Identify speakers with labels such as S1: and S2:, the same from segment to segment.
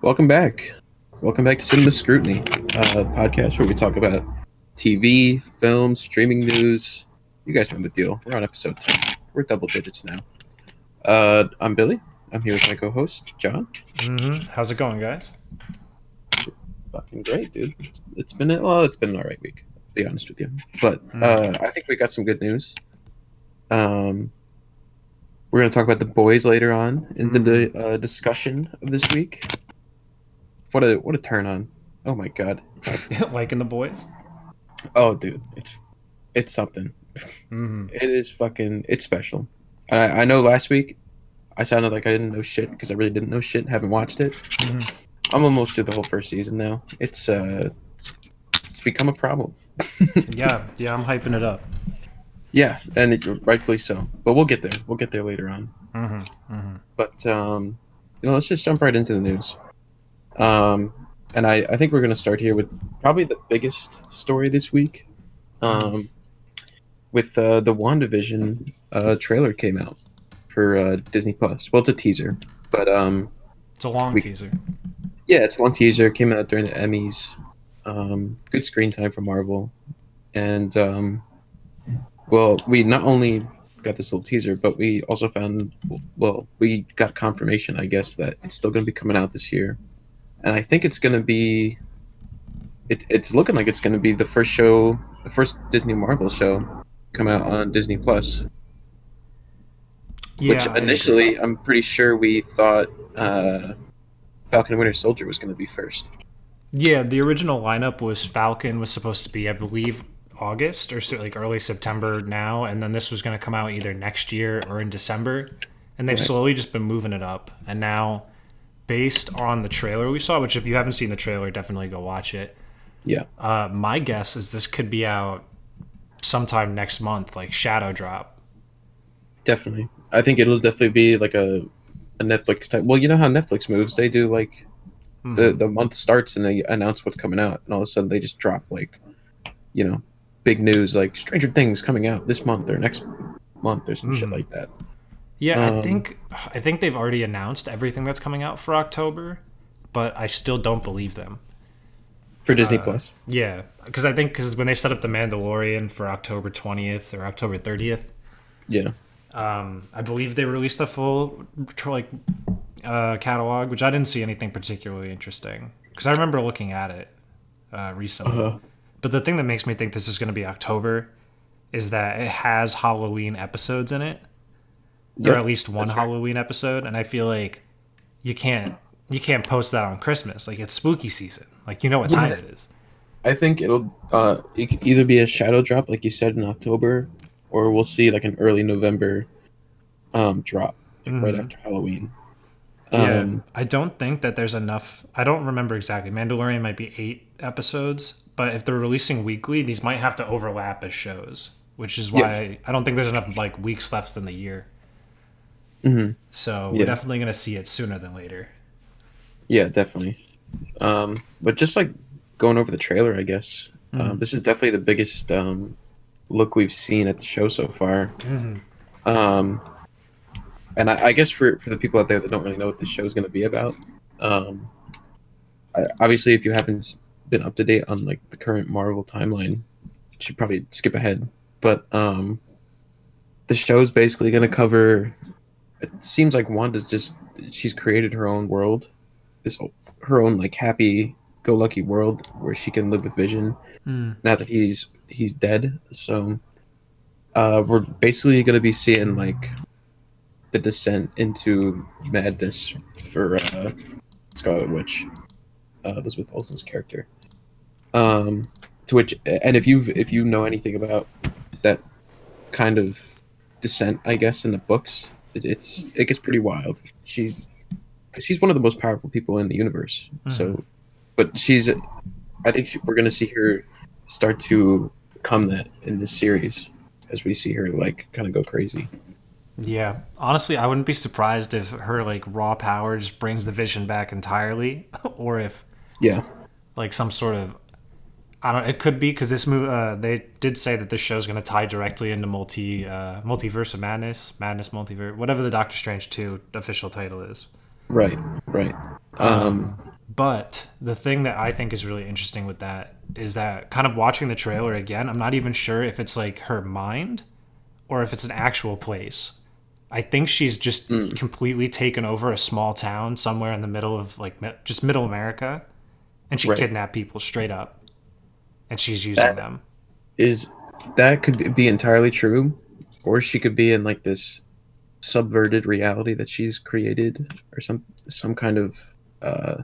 S1: Welcome back. Welcome back to Cinema Scrutiny, podcast where we talk about TV, film, streaming news. You guys know the deal. We're on episode 10. We're double digits now. I'm Billy. I'm here with my co-host, John.
S2: How's it going, guys?
S1: Fucking great, dude. It's been an alright week, to be honest with you. But I think we got some good news. We're going to talk about The Boys later on in the discussion of this week. What a turn on. Oh my god.
S2: Liking The Boys?
S1: Oh, dude, it's something. It is it's special. I know last week I sounded like I didn't know shit because I really didn't know shit. Haven't watched it. I'm almost through the whole first season now. It's become a problem.
S2: yeah, I'm hyping it up.
S1: Yeah, and rightfully so. But we'll get there. We'll get there later on. But let's just jump right into the news. And I think we're going to start here with probably the biggest story this week. With the WandaVision trailer came out for Disney Plus. Well, it's a teaser, but
S2: it's a long teaser.
S1: Yeah, it's a long teaser. It came out during the Emmys. Good screen time for Marvel, and well, we not only got this little teaser, but we also we got confirmation, I guess, that it's still going to be coming out this year. And I think it's going to be. It's looking like it's going to be the first Disney Marvel show come out on Disney Plus.
S2: Yeah,
S1: which initially, I'm pretty sure we thought Falcon and Winter Soldier was going to be first.
S2: Yeah, the original lineup was Falcon was supposed to be, I believe, August or like early September now, and then this was going to come out either next year or in December. And they've slowly just been moving it up. And now, based on the trailer we saw, which if you haven't seen the trailer, definitely go watch it.
S1: Yeah.
S2: My guess is this could be out sometime next month, like Shadow Drop.
S1: Definitely. I think it'll definitely be like a Netflix type. Well, you know how Netflix moves. They do like the month starts and they announce what's coming out, and all of a sudden they just drop like, big news like Stranger Things coming out this month or next month or some shit like that.
S2: Yeah, I think they've already announced everything that's coming out for October, but I still don't believe them.
S1: For Disney Plus?
S2: Yeah, because when they set up The Mandalorian for October 20th or October 30th,
S1: yeah,
S2: I believe they released a full catalog, which I didn't see anything particularly interesting because I remember looking at it recently. But the thing that makes me think this is going to be October is that it has Halloween episodes in it, or at least one Halloween episode, and I feel like you can't post that on Christmas. Like, it's spooky season. Like, you know what time it is.
S1: I think it could either be a shadow drop, like you said, in October, or we'll see like an early November drop right after Halloween.
S2: I don't think that there's enough. I don't remember exactly. Mandalorian might be 8 episodes, but if they're releasing weekly, these might have to overlap as shows, which is why I don't think there's enough like weeks left in the year. So we're definitely going to see it sooner than later.
S1: Yeah, definitely. But just like going over the trailer, I guess this is definitely the biggest look we've seen at the show so far. And I guess for the people out there that don't really know what this show is going to be about, obviously if you haven't been up to date on like the current Marvel timeline, you should probably skip ahead. But the show is basically going to cover. It seems like she's created her own world, her own like happy-go-lucky world where she can live with Vision now that he's dead. So we're basically going to be seeing like the descent into madness for Scarlet Witch, Elizabeth Olsen's character. To which, and if you know anything about that kind of descent, I guess in the books, it gets pretty wild. She's one of the most powerful people in the universe. So, but I think we're gonna see her start to become that in this series as we see her like kind of go crazy.
S2: Yeah, honestly, I wouldn't be surprised if her like raw power just brings the Vision back entirely, or if like some sort of It could be because this movie. They did say that this show is going to tie directly into Multiverse of Madness, Multiverse, whatever the Doctor Strange 2 official title is.
S1: Right.
S2: But the thing that I think is really interesting with that is that kind of watching the trailer again, I'm not even sure if it's like her mind or if it's an actual place. I think she's just
S1: Mm,
S2: completely taken over a small town somewhere in the middle of like just middle America, and she
S1: right.
S2: kidnapped people straight up, and she's using
S1: That
S2: them.
S1: is that could be entirely true, or she could be in like this subverted reality that she's created, or some kind of uh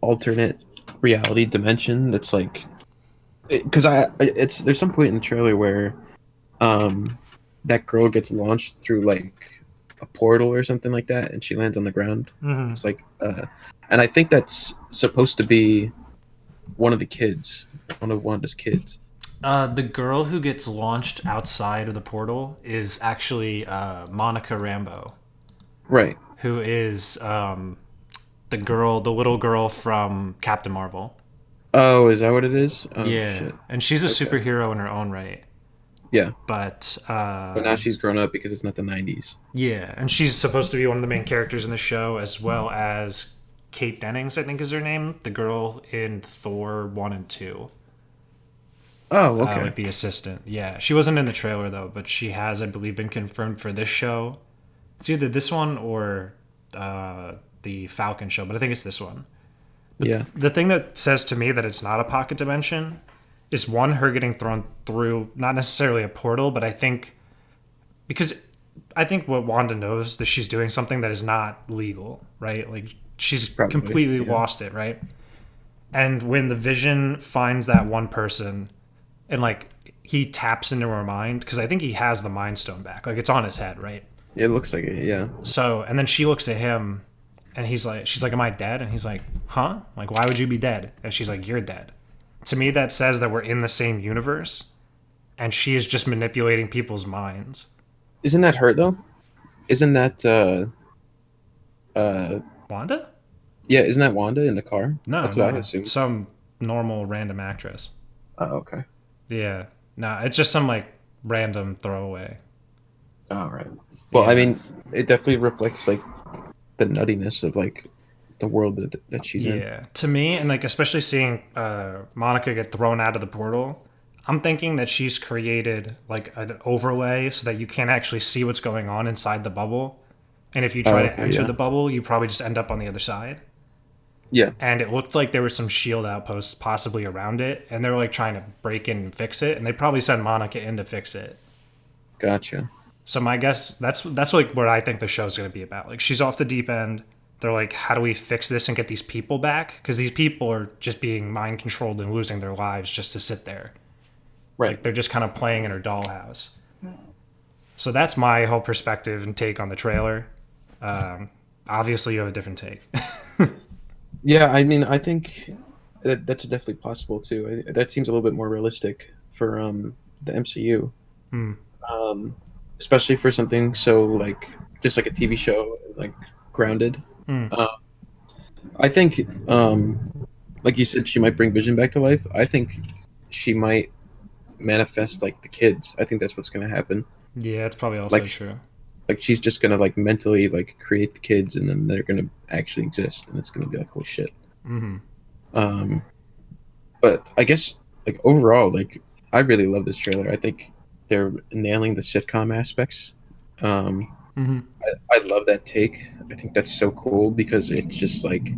S1: alternate reality dimension that's like because it's there's some point in the trailer where um that girl gets launched through like a portal or something like that and she lands on the ground.
S2: Hmm.
S1: It's like and I think that's supposed to be one of the kids, one of Wanda's kids.
S2: The girl who gets launched outside of the portal is actually Monica Rambeau,
S1: Right.
S2: who is the little girl from Captain Marvel.
S1: Oh, is that what it is? Oh
S2: Yeah,
S1: shit.
S2: and she's a
S1: Okay.
S2: superhero in her own right.
S1: Yeah.
S2: But
S1: But now she's grown up because it's not the 90s.
S2: yeah, and she's supposed to be one of the main characters in the show, as well as Kate Dennings, I think is her name, the girl in Thor 1 and 2,
S1: Oh, okay.
S2: like the assistant. Yeah, she wasn't in the trailer though, but she has, I believe, been confirmed for this show. It's either this one or the Falcon show, but I think it's this one. But
S1: Yeah.
S2: the thing that says to me that it's not a pocket dimension is one, her getting thrown through, not necessarily a portal, but because I think what Wanda knows that she's doing something that is not legal, right? Like she's
S1: Probably.
S2: completely
S1: Yeah.
S2: lost it, right? And when the Vision finds that one person and like he taps into her mind, because I think he has the Mind Stone back, like it's on his head, right?
S1: It looks like it. Yeah.
S2: So, and then she looks at him and she's like, "Am I dead?" And he's like, "Huh? Like, why would you be dead?" And she's like, "You're dead." To me, that says that we're in the same universe and she is just manipulating people's minds.
S1: Isn't that her though? Isn't that uh
S2: Wanda?
S1: yeah, isn't that Wanda in the car?
S2: No,
S1: That's what I
S2: no.
S1: assumed.
S2: Some normal random actress.
S1: Oh, okay.
S2: Yeah. No, it's just some like random throwaway.
S1: All right. Well, I
S2: Yeah.
S1: mean, it definitely reflects like the nuttiness of like the world that she's in.
S2: Yeah. To me, and like especially seeing Monica get thrown out of the portal, I'm thinking that she's created like an overlay so that you can't actually see what's going on inside the bubble. And if you
S1: Oh,
S2: try to
S1: okay,
S2: enter
S1: yeah.
S2: the bubble, you probably just end up on the other side.
S1: Yeah.
S2: And it looked like there were some shield outposts possibly around it, and they were like trying to break in and fix it, and they probably sent Monica in to fix it.
S1: Gotcha.
S2: So my guess that's like what I think the show's going to be about. Like she's off the deep end. They're like, how do we fix this and get these people back? Because these people are just being mind controlled and losing their lives just to sit there.
S1: Right.
S2: Like they're just kind of playing in her dollhouse. So that's my whole perspective and take on the trailer. Obviously, you have a different take.
S1: Yeah, I mean, I think that's definitely possible too. That seems a little bit more realistic for the MCU.
S2: Hmm.
S1: Um especially for something so like just like a TV show like grounded.
S2: Hmm.
S1: Uh, I think like you said she might bring Vision back to life. I think she might manifest like the kids. I think that's what's going to happen.
S2: Yeah, it's probably also
S1: Like
S2: true.
S1: like she's just gonna like mentally like create the kids and then they're gonna actually exist and it's gonna be like holy shit.
S2: Hmm.
S1: um but I guess like overall like I really love this trailer. I think they're nailing the sitcom aspects. um
S2: Hmm.
S1: I love that take. I think that's so cool because it's just like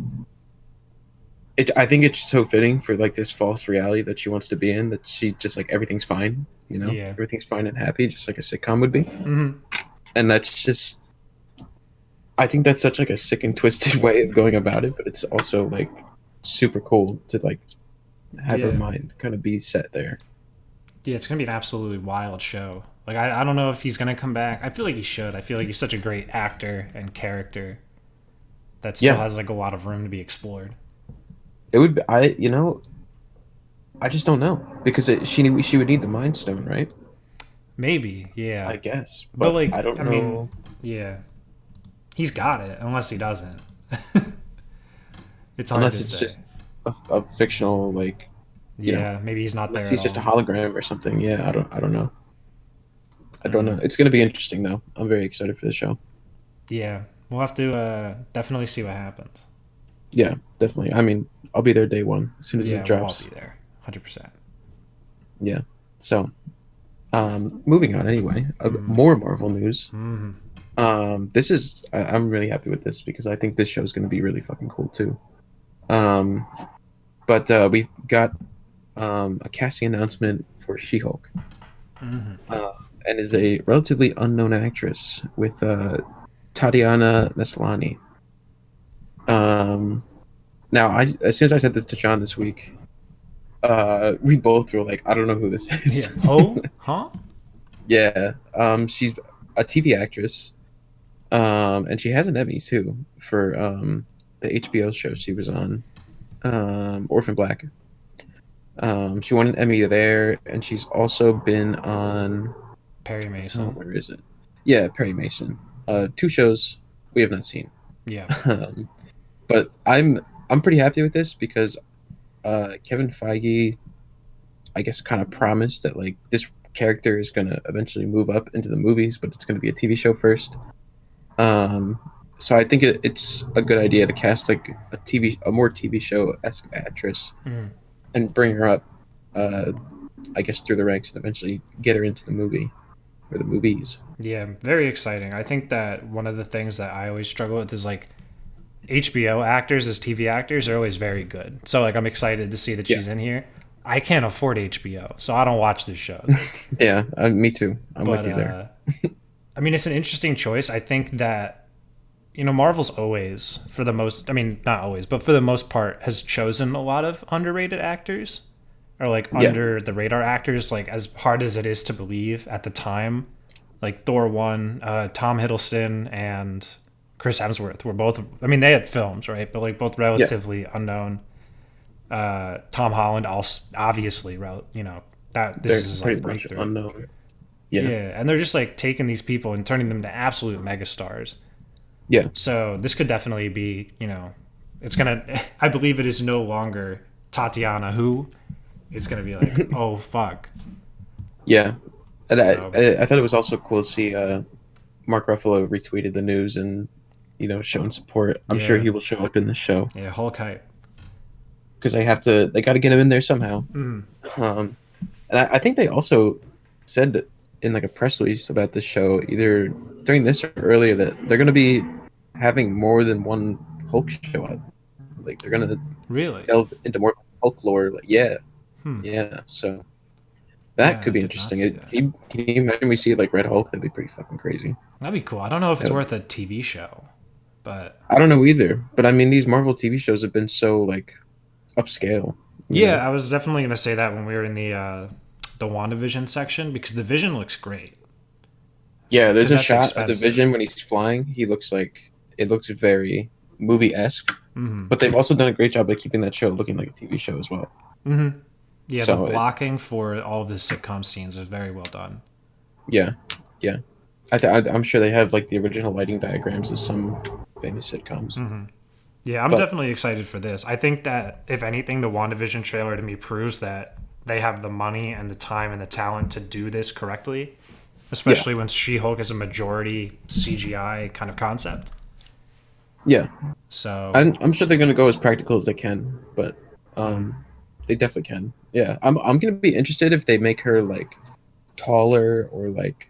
S1: it. I think it's so fitting for like this false reality that she wants to be in, that she just like everything's fine,
S2: Yeah.
S1: everything's fine and happy just like a sitcom would be.
S2: Hmm.
S1: And that's just, I think that's such like a sick and twisted way of going about it, but it's also like super cool to like have her
S2: Yeah.
S1: mind kind of be set there.
S2: Yeah, it's gonna be an absolutely wild show. Like I don't know if he's gonna come back. I feel like he should. I feel like he's such a great actor and character that still
S1: Yeah,
S2: has like a lot of room to be explored.
S1: it would be, I just don't know because she would need the mind stone, right?
S2: Maybe, yeah.
S1: I guess,
S2: But
S1: but
S2: like,
S1: I don't
S2: I mean,
S1: know
S2: yeah, he's got it. Unless he doesn't, it's hard
S1: unless
S2: to
S1: it's
S2: say.
S1: just a fictional like you know
S2: Yeah, maybe he's not
S1: unless
S2: there at
S1: he's just a
S2: all.
S1: hologram or something. Yeah, I don't know. I don't
S2: Mm,
S1: know. It's gonna be interesting though. I'm very excited for the show.
S2: yeah, we'll have to definitely see what happens.
S1: Yeah, definitely. I mean, I'll be there day one as soon as it
S2: Yeah, we'll all be
S1: drops.
S2: there, 100%.
S1: Yeah. So, moving on anyway, more Marvel news. This is I'm really happy with this because I think this show is going to be really fucking cool too. Um, but we got a casting announcement for She-Hulk, uh, and is a relatively unknown actress with Tatiana Maslany. Um, Now, as soon as I said this to John this week, we both were like, I don't know who this
S2: Yeah.
S1: is.
S2: Oh, huh?
S1: Yeah, she's a TV actress, and she has an Emmy too for the HBO show she was on, Orphan Black. She won an Emmy there, and she's also been on,
S2: Perry Mason.
S1: where is it? Yeah, Perry Mason. Two shows we have not seen.
S2: Yeah.
S1: Um, but I'm pretty happy with this because Kevin Feige, I guess, kind of promised that like this character is gonna eventually move up into the movies, but it's gonna be a TV show first. Um, so I think it's a good idea to cast like a more TV show esque actress
S2: Mm.
S1: and bring her up, uh, I guess, through the ranks and eventually get her into the movie or the movies.
S2: Yeah, very exciting. I think that one of the things that I always struggle with is like HBO actors as TV actors are always very good. So like I'm excited to see that
S1: Yeah,
S2: she's in here. I can't afford HBO, so I don't watch these shows.
S1: yeah, me too. I'm with
S2: But
S1: you there.
S2: I mean, it's an interesting choice. I think that Marvel's always, for the most, I mean, not always, but for the most part, has chosen a lot of underrated actors or like
S1: Yeah,
S2: under the radar actors. Like as hard as it is to believe at the time, like Thor one, Tom Hiddleston and Chris Hemsworth were both. I mean, they had films, right? But like both
S1: yeah,
S2: relatively unknown. Tom Holland, also obviously, that this
S1: they're
S2: is like
S1: pretty much
S2: breakthrough.
S1: unknown. Yeah,
S2: Yeah, and they're just like taking these people and turning them to absolute megastars.
S1: yeah,
S2: So this could definitely be, it's gonna. I believe it is no longer Tatiana who is gonna be like, oh fuck.
S1: yeah. And
S2: So
S1: I thought it was also cool to see Mark Ruffalo retweeted the news and shown support. I'm sure
S2: yeah,
S1: he will show up in the show
S2: yeah, Hulk hype.
S1: because they got to get him in there somehow. Um, and I think they also said that in like a press release about the show, either during this or earlier, that they're going to be having more than one Hulk show up. Like they're going to
S2: Really?
S1: delve into more Hulk lore. Like yeah, yeah. So that
S2: Yeah,
S1: could
S2: I
S1: be
S2: did not
S1: interesting.
S2: see that.
S1: Can you imagine we see like Red Hulk? That'd be pretty fucking crazy.
S2: That'd be cool. I don't know if it's
S1: That
S2: worth a TV show, but
S1: I don't know either, but I mean, these Marvel TV shows have been so like upscale, you
S2: yeah,
S1: know?
S2: I was definitely gonna say that when we were in the WandaVision section because the Vision looks great
S1: Yeah, there's
S2: because
S1: a
S2: that's
S1: shot of the
S2: expensive.
S1: Vision when he's flying. He looks like it looks very movie esque,
S2: Mm-hmm.
S1: but they've also done a great job of keeping that show looking like a TV show as well.
S2: Mm-hmm. Yeah, the
S1: So
S2: blocking for all of the sitcom scenes is very well done.
S1: yeah, yeah, I'm sure they have like the original lighting diagrams of some famous sitcoms,
S2: Yeah, I'm
S1: but
S2: definitely excited for this. I think that if anything, the WandaVision trailer to me proves that they have the money and the time and the talent to do this correctly,
S1: yeah,
S2: especially when She-Hulk is a majority CGI kind of concept.
S1: yeah,
S2: So,
S1: I'm sure they're gonna go as practical as they can, but they definitely can. Yeah, I'm gonna be interested if they make her like taller or like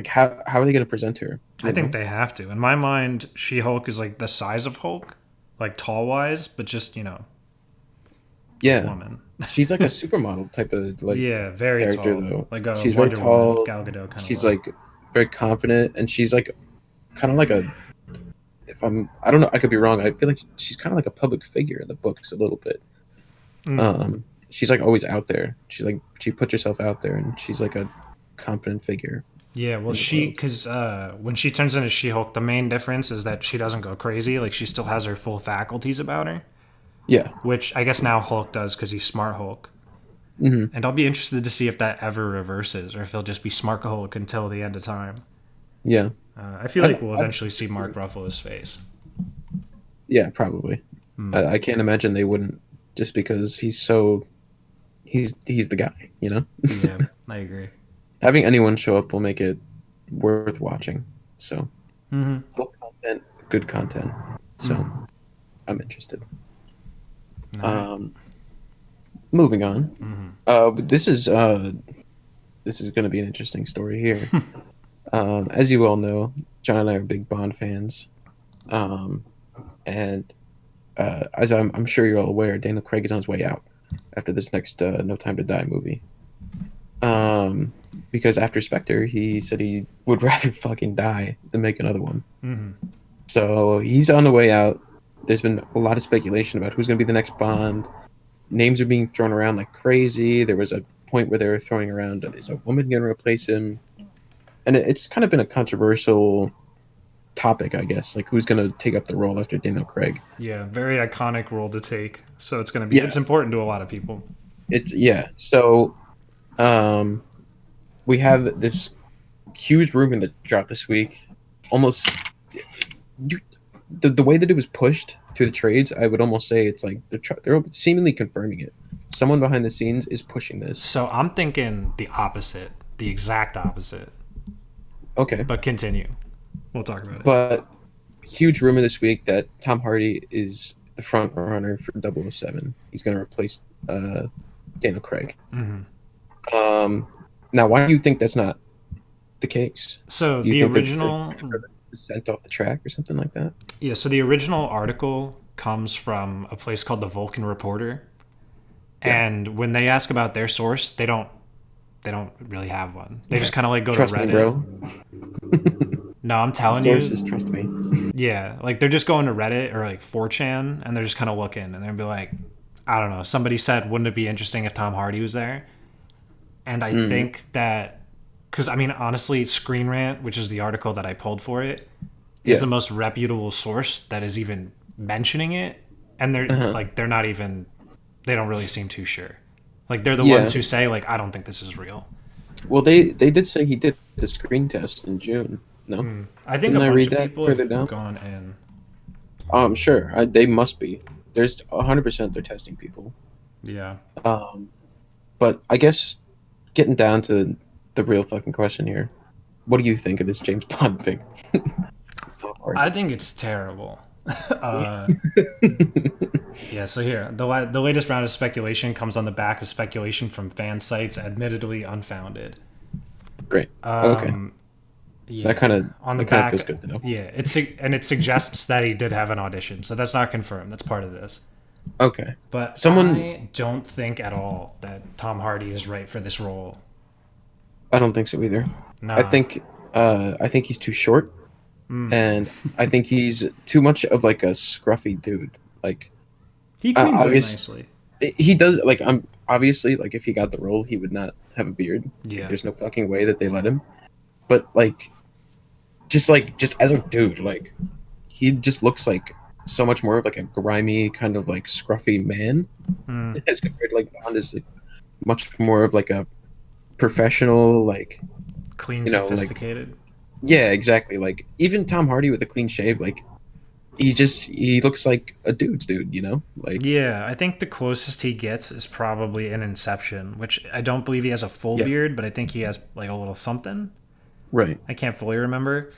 S1: how are they going to present her,
S2: I
S1: you
S2: think
S1: know?
S2: they have to. In my mind, She-Hulk is like the size of Hulk, like tall-wise, but just, a
S1: Yeah,
S2: woman.
S1: she's like a supermodel type of like
S2: Yeah, very
S1: character
S2: tall.
S1: though.
S2: Like a
S1: She's very
S2: Wonder Woman,
S1: tall.
S2: Gal Gadot kind of
S1: She's
S2: look.
S1: like very confident, and she's like kind of like a, if I don't know, I could be wrong. I feel like she's kind of like a public figure in the books a little bit. She's like always out there. She puts herself out there, and she's like a confident figure
S2: Yeah, well,
S1: in the world.
S2: because when she turns into She Hulk, the main difference is that she doesn't go crazy. Like, she still has her full faculties about her,
S1: Yeah.
S2: which I guess now Hulk does because he's Smart Hulk.
S1: Hmm.
S2: And I'll be interested to see if that ever reverses or if he'll just be Smart Hulk until the end of time.
S1: Yeah.
S2: I feel like we'll eventually see Mark Ruffalo's face.
S1: Yeah, probably. I can't imagine they wouldn't, just because he's the guy, you know?
S2: Yeah, I agree.
S1: Having anyone show up will make it worth watching. So, good content. So, I'm interested.
S2: All right.
S1: Um, moving on.
S2: Mm-hmm.
S1: This is going to be an interesting story here. As you all know, John and I are big Bond fans. Um, and as I'm sure you're all aware, Daniel Craig is on his way out after this next No Time to Die movie. Um, because after Spectre, he said he would rather fucking die than make another one.
S2: Mm-hmm.
S1: So he's on the way out. There's been a lot of speculation about who's going to be the next Bond. Names are being thrown around like crazy. There was a point where they were throwing around, is a woman going to replace him? And it's kind of been a controversial topic, I guess. Like, who's going to take up the role after Daniel Craig?
S2: Yeah, very iconic role to take. So it's going to be
S1: Yeah,
S2: it's important to a lot of people.
S1: it's yeah. So, um, we have this huge rumor that dropped this week. Almost you, the way that it was pushed through the trades, I would almost say it's like they're seemingly confirming it. Someone behind the scenes is pushing this.
S2: So I'm thinking the opposite, the exact opposite.
S1: Okay,
S2: But continue. We'll talk about it.
S1: but huge rumor this week that Tom Hardy is the front runner for 007. He's going to replace Daniel Craig.
S2: Mm-hmm.
S1: Um, now, why do you think that's not the case?
S2: So
S1: Do you
S2: the
S1: think they're just like,
S2: original,
S1: sent off the track or something like that?
S2: yeah. So the original article comes from a place called the Vulcan Reporter,
S1: Yeah.
S2: and when they ask about their source, they don't really have one. They just kind of like go
S1: Trust
S2: to
S1: me,
S2: Reddit.
S1: bro.
S2: No, I'm telling
S1: Sources,
S2: you,
S1: trust me.
S2: yeah. Like they're just going to Reddit or like 4chan, and they're just kind of looking, and they'll be like, I don't know. Somebody said, wouldn't it be interesting if Tom Hardy was there? And I think that, because I mean, honestly, Screen Rant, which is the article that I pulled for it, is
S1: Yeah.
S2: the most reputable source that is even mentioning it, and they're
S1: Uh-huh.
S2: like, they're not even, they don't really seem too sure. Like they're the
S1: Yeah.
S2: ones who say like, I don't think this is real.
S1: Well, they did say he did the screen test in June. No,
S2: I think
S1: didn't
S2: a
S1: I
S2: bunch
S1: read
S2: of
S1: that
S2: people
S1: further
S2: have
S1: down?
S2: gone in.
S1: Sure. They must be. There's 100% they're testing people.
S2: Yeah.
S1: Um, but I guess getting down to the real fucking question here, what do you think of this James Bond pick? Tom
S2: I
S1: Hardy.
S2: think it's terrible. uh, yeah, so here, the latest round of speculation comes on the back of speculation from fan sites, admittedly unfounded.
S1: Great. Okay.
S2: Yeah,
S1: That kind of
S2: on the
S1: that kind of
S2: back,
S1: feels good to know.
S2: yeah, and it suggests that he did have an audition, so that's not confirmed. That's part of this.
S1: Okay.
S2: But
S1: Someone,
S2: I don't think at all that Tom Hardy is right for this role.
S1: I don't think so either. I
S2: Nah.
S1: think, I think he's too short, and I think he's too much of like a scruffy dude. Like,
S2: He cleans up
S1: obvious,
S2: nicely.
S1: he does. Like, I'm obviously like if he got the role, he would not have a beard. Like,
S2: Yeah.
S1: there's no fucking way that they let him. But just as a dude, like he just looks like so much more of like a grimy kind of like scruffy man as compared to like Bond is like much more of like a professional, like
S2: Clean,
S1: like
S2: sophisticated.
S1: yeah, exactly. Like even Tom Hardy with a clean shave, like he looks like a dude's dude, like
S2: Yeah, I think the closest he gets is probably in Inception, which I don't believe he has a full
S1: yeah,
S2: beard, but I think he has like a little something.
S1: right.
S2: I can't fully remember,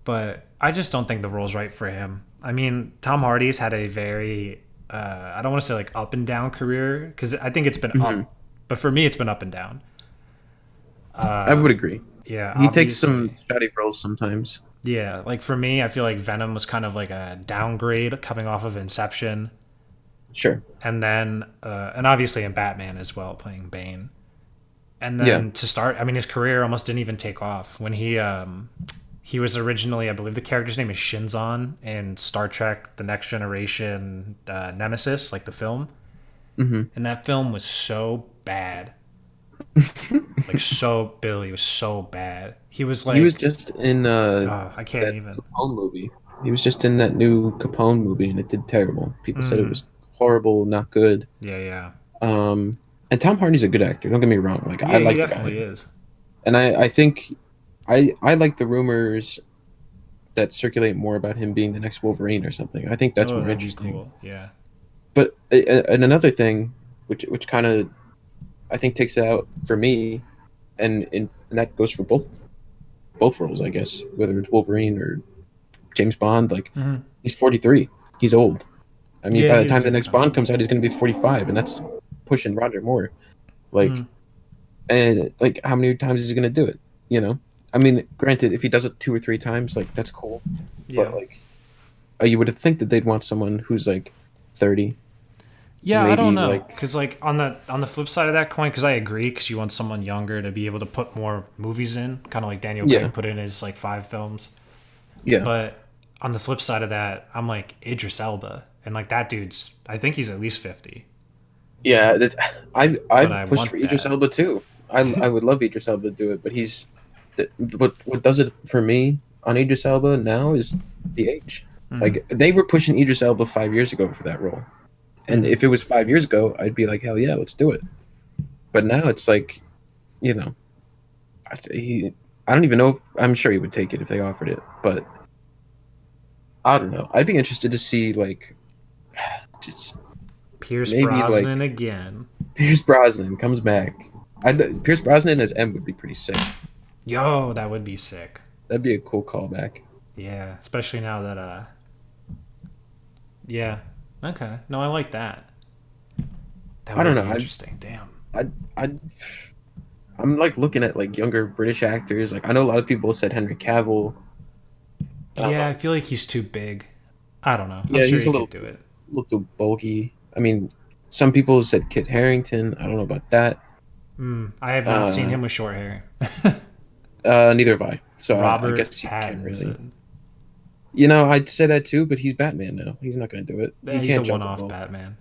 S2: but I just don't think the role's right for him. I mean, Tom Hardy's had a very, I don't want to say like up and down career, because I think it's been up, but for me, it's been up and down.
S1: I would agree.
S2: Yeah,
S1: He takes some
S2: obviously.
S1: shoddy roles sometimes.
S2: Yeah, like for me, I feel like Venom was kind of like a downgrade coming off of Inception,
S1: Sure.
S2: and obviously in Batman as well, playing Bane. And
S1: Yeah.
S2: then to start, I mean, his career almost didn't even take off when he was originally, I believe the character's name is Shinzon in Star Trek: The Next Generation Nemesis, like the film.
S1: Hmm.
S2: And that film was so bad, like so Billy was so bad. He was like,
S1: He was just in
S2: I can't
S1: that
S2: even.
S1: Capone movie. He was just in that new Capone movie, and it did terrible. People said it was horrible, not good.
S2: Yeah, yeah,
S1: Um, and Tom Hardy's a good actor. Don't get me wrong. Like I
S2: yeah. He
S1: like the guy,
S2: definitely is.
S1: and I think I like the rumors that circulate more about him being the next Wolverine or something. I think that's
S2: Oh,
S1: more
S2: that'd be
S1: interesting.
S2: cool. Yeah.
S1: But and another thing, which kind of I think takes it out for me, and that goes for both roles, I guess, whether it's Wolverine or James Bond. Like
S2: Hmm.
S1: he's 43, he's old, I mean,
S2: Yeah,
S1: by the
S2: he is
S1: time the
S2: very
S1: next
S2: young.
S1: Bond comes out, he's going to be 45, and that's pushing Roger Moore. Like,
S2: Mm,
S1: and like, how many times is he going to do it? You know, I mean, granted, if he does it 2 or 3 times, like that's cool,
S2: yeah.
S1: but like, you would think that they'd want someone who's like 30,
S2: Yeah, I don't
S1: maybe
S2: know,
S1: like,
S2: because like on the flip side of that coin, because I agree, because you want someone younger to be able to put more movies in, kind of like Daniel
S1: yeah,
S2: Craig put in his like 5 films.
S1: yeah,
S2: But on the flip side of that, I'm like Idris Elba, and like that dude's, I think he's at least 50.
S1: yeah.
S2: But
S1: I'd
S2: I
S1: push for
S2: want
S1: Idris
S2: that.
S1: Elba too. I would love Idris Elba to do it, but what does it for me on Idris Elba now is the age.
S2: Mm,
S1: Like they were pushing Idris Elba 5 years ago for that role, and
S2: hmm
S1: if it was 5 years ago, I'd be like, hell yeah, let's do it. But now it's like, you know, he, I don't even know if I'm sure he would take it if they offered it, but I don't know. I'd be interested to see like just
S2: Pierce
S1: maybe
S2: Brosnan
S1: like
S2: again.
S1: Pierce Brosnan comes back. Pierce Brosnan as M would be pretty sick.
S2: Yo, that would be sick.
S1: That'd be a cool callback.
S2: Yeah, especially now that yeah. Okay. No, I like that. That
S1: I don't
S2: would
S1: know.
S2: be interesting. Damn.
S1: I I'm like looking at like younger British actors. Like I know a lot of people said Henry Cavill.
S2: Yeah,
S1: Uh,
S2: I feel like he's too big. I don't know. I'm
S1: yeah,
S2: sure
S1: he's
S2: he could do it.
S1: a little too bulky. I mean, some people said Kit Harington. I don't know about that.
S2: I have not seen
S1: Uh,
S2: him with short hair.
S1: Neither have I. So I
S2: Robert
S1: guess you can't really.
S2: Pattinson.
S1: I'd say that too, but he's Batman now. He's not going to do it. He
S2: He's a
S1: can't jump
S2: one-off
S1: involved.
S2: Batman.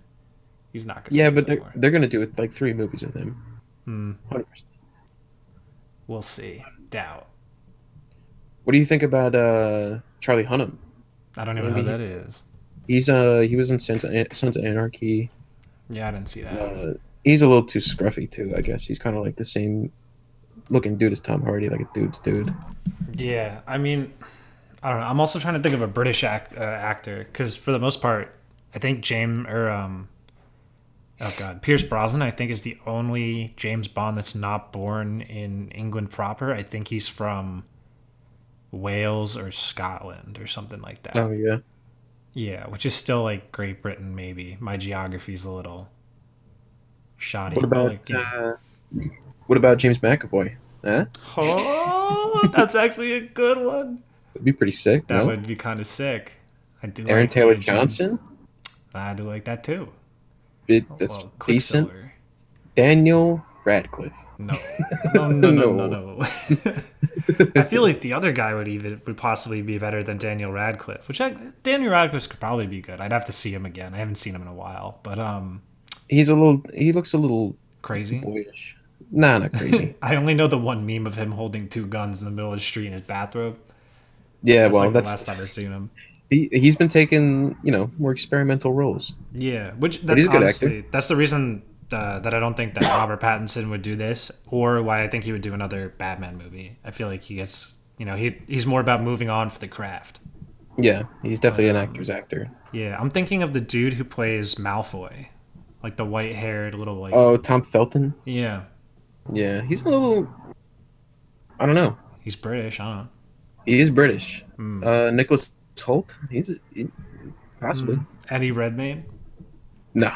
S2: He's not gonna
S1: Yeah,
S2: do
S1: but
S2: it more.
S1: they're going to do it like 3 movies with him. 100%.
S2: We'll see. Doubt.
S1: What do you think about Charlie Hunnam?
S2: I don't even know
S1: Maybe
S2: who that is.
S1: he was in Sons of Anarchy.
S2: Yeah, I didn't see that.
S1: He's a little too scruffy too. I guess he's kind of like the same looking dude as Tom Hardy, like a dude's dude.
S2: Yeah, I mean, I don't know. I'm also trying to think of a British actor because for the most part, I think oh god, Pierce Brosnan, I think is the only James Bond that's not born in England proper. I think he's from Wales or Scotland or something like
S1: Oh
S2: that.
S1: yeah.
S2: Yeah, which is still like Great Britain, maybe. My geography's a little
S1: What
S2: shoddy, but
S1: about
S2: like, yeah.
S1: James McAvoy? Huh?
S2: Oh, that's actually a good one.
S1: That'd be pretty sick.
S2: That
S1: No,
S2: would be kind of sick. I do
S1: Aaron
S2: like
S1: Taylor
S2: James.
S1: Johnson.
S2: I do like that too.
S1: That's
S2: Well,
S1: decent.
S2: Quicksilver.
S1: Daniel Radcliffe.
S2: No, no, no, no, no,
S1: No.
S2: no. I feel like the other guy would possibly be better than Daniel Radcliffe, Daniel Radcliffe could probably be good. I'd have to see him again. I haven't seen him in a while, but
S1: He looks a little
S2: crazy.
S1: boyish. Nah, not crazy.
S2: I only know the one meme of him holding 2 guns in the middle of the street in his bathrobe.
S1: Yeah,
S2: That's
S1: well,
S2: like the
S1: that's
S2: last time I've seen him.
S1: he's been taking more experimental roles,
S2: Yeah, which
S1: but
S2: that's
S1: he's a good actor.
S2: honestly that's the reason that I don't think that Robert Pattinson would do this, or why I think he would do another Batman movie. I feel like he gets, he's more about moving on for the craft.
S1: Yeah, he's
S2: But
S1: definitely an actor's actor.
S2: yeah, I'm thinking of the dude who plays Malfoy, like the white-haired little like
S1: Oh, Tom Felton.
S2: yeah,
S1: Yeah, he's a little. I don't know.
S2: he's British. I don't know.
S1: He is British. Nicholas Holt. Possibly.
S2: Eddie Redmayne.
S1: No,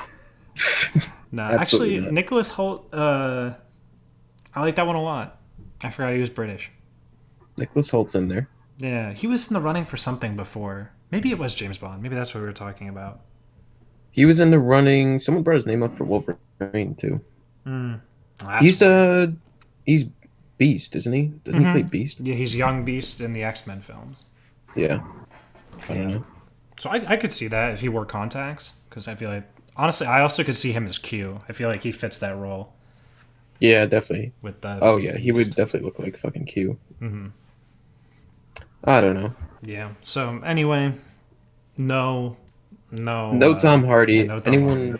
S2: No,
S1: absolutely
S2: actually,
S1: not.
S2: Nicholas Holt. I like that one a lot. I forgot he was British.
S1: Nicholas Holt's in there.
S2: Yeah, he was in the running for something before. Maybe it was James Bond. Maybe that's what we were talking about.
S1: He was in the running. Someone brought his name up for Wolverine too.
S2: That's
S1: He's
S2: weird.
S1: he's Beast, isn't he? Doesn't he play Beast?
S2: Yeah, he's Young Beast in the X-Men films.
S1: Yeah. I don't know.
S2: So I could see that if he wore contacts, because I feel like honestly, I also could see him as Q. I feel like he fits that role
S1: Yeah, definitely.
S2: with the
S1: Oh
S2: being
S1: yeah, he would
S2: Beast.
S1: definitely look like fucking Q. I don't know.
S2: Yeah. So anyway, no, no,
S1: No Tom
S2: yeah,
S1: Hardy.
S2: no Tom Hardy.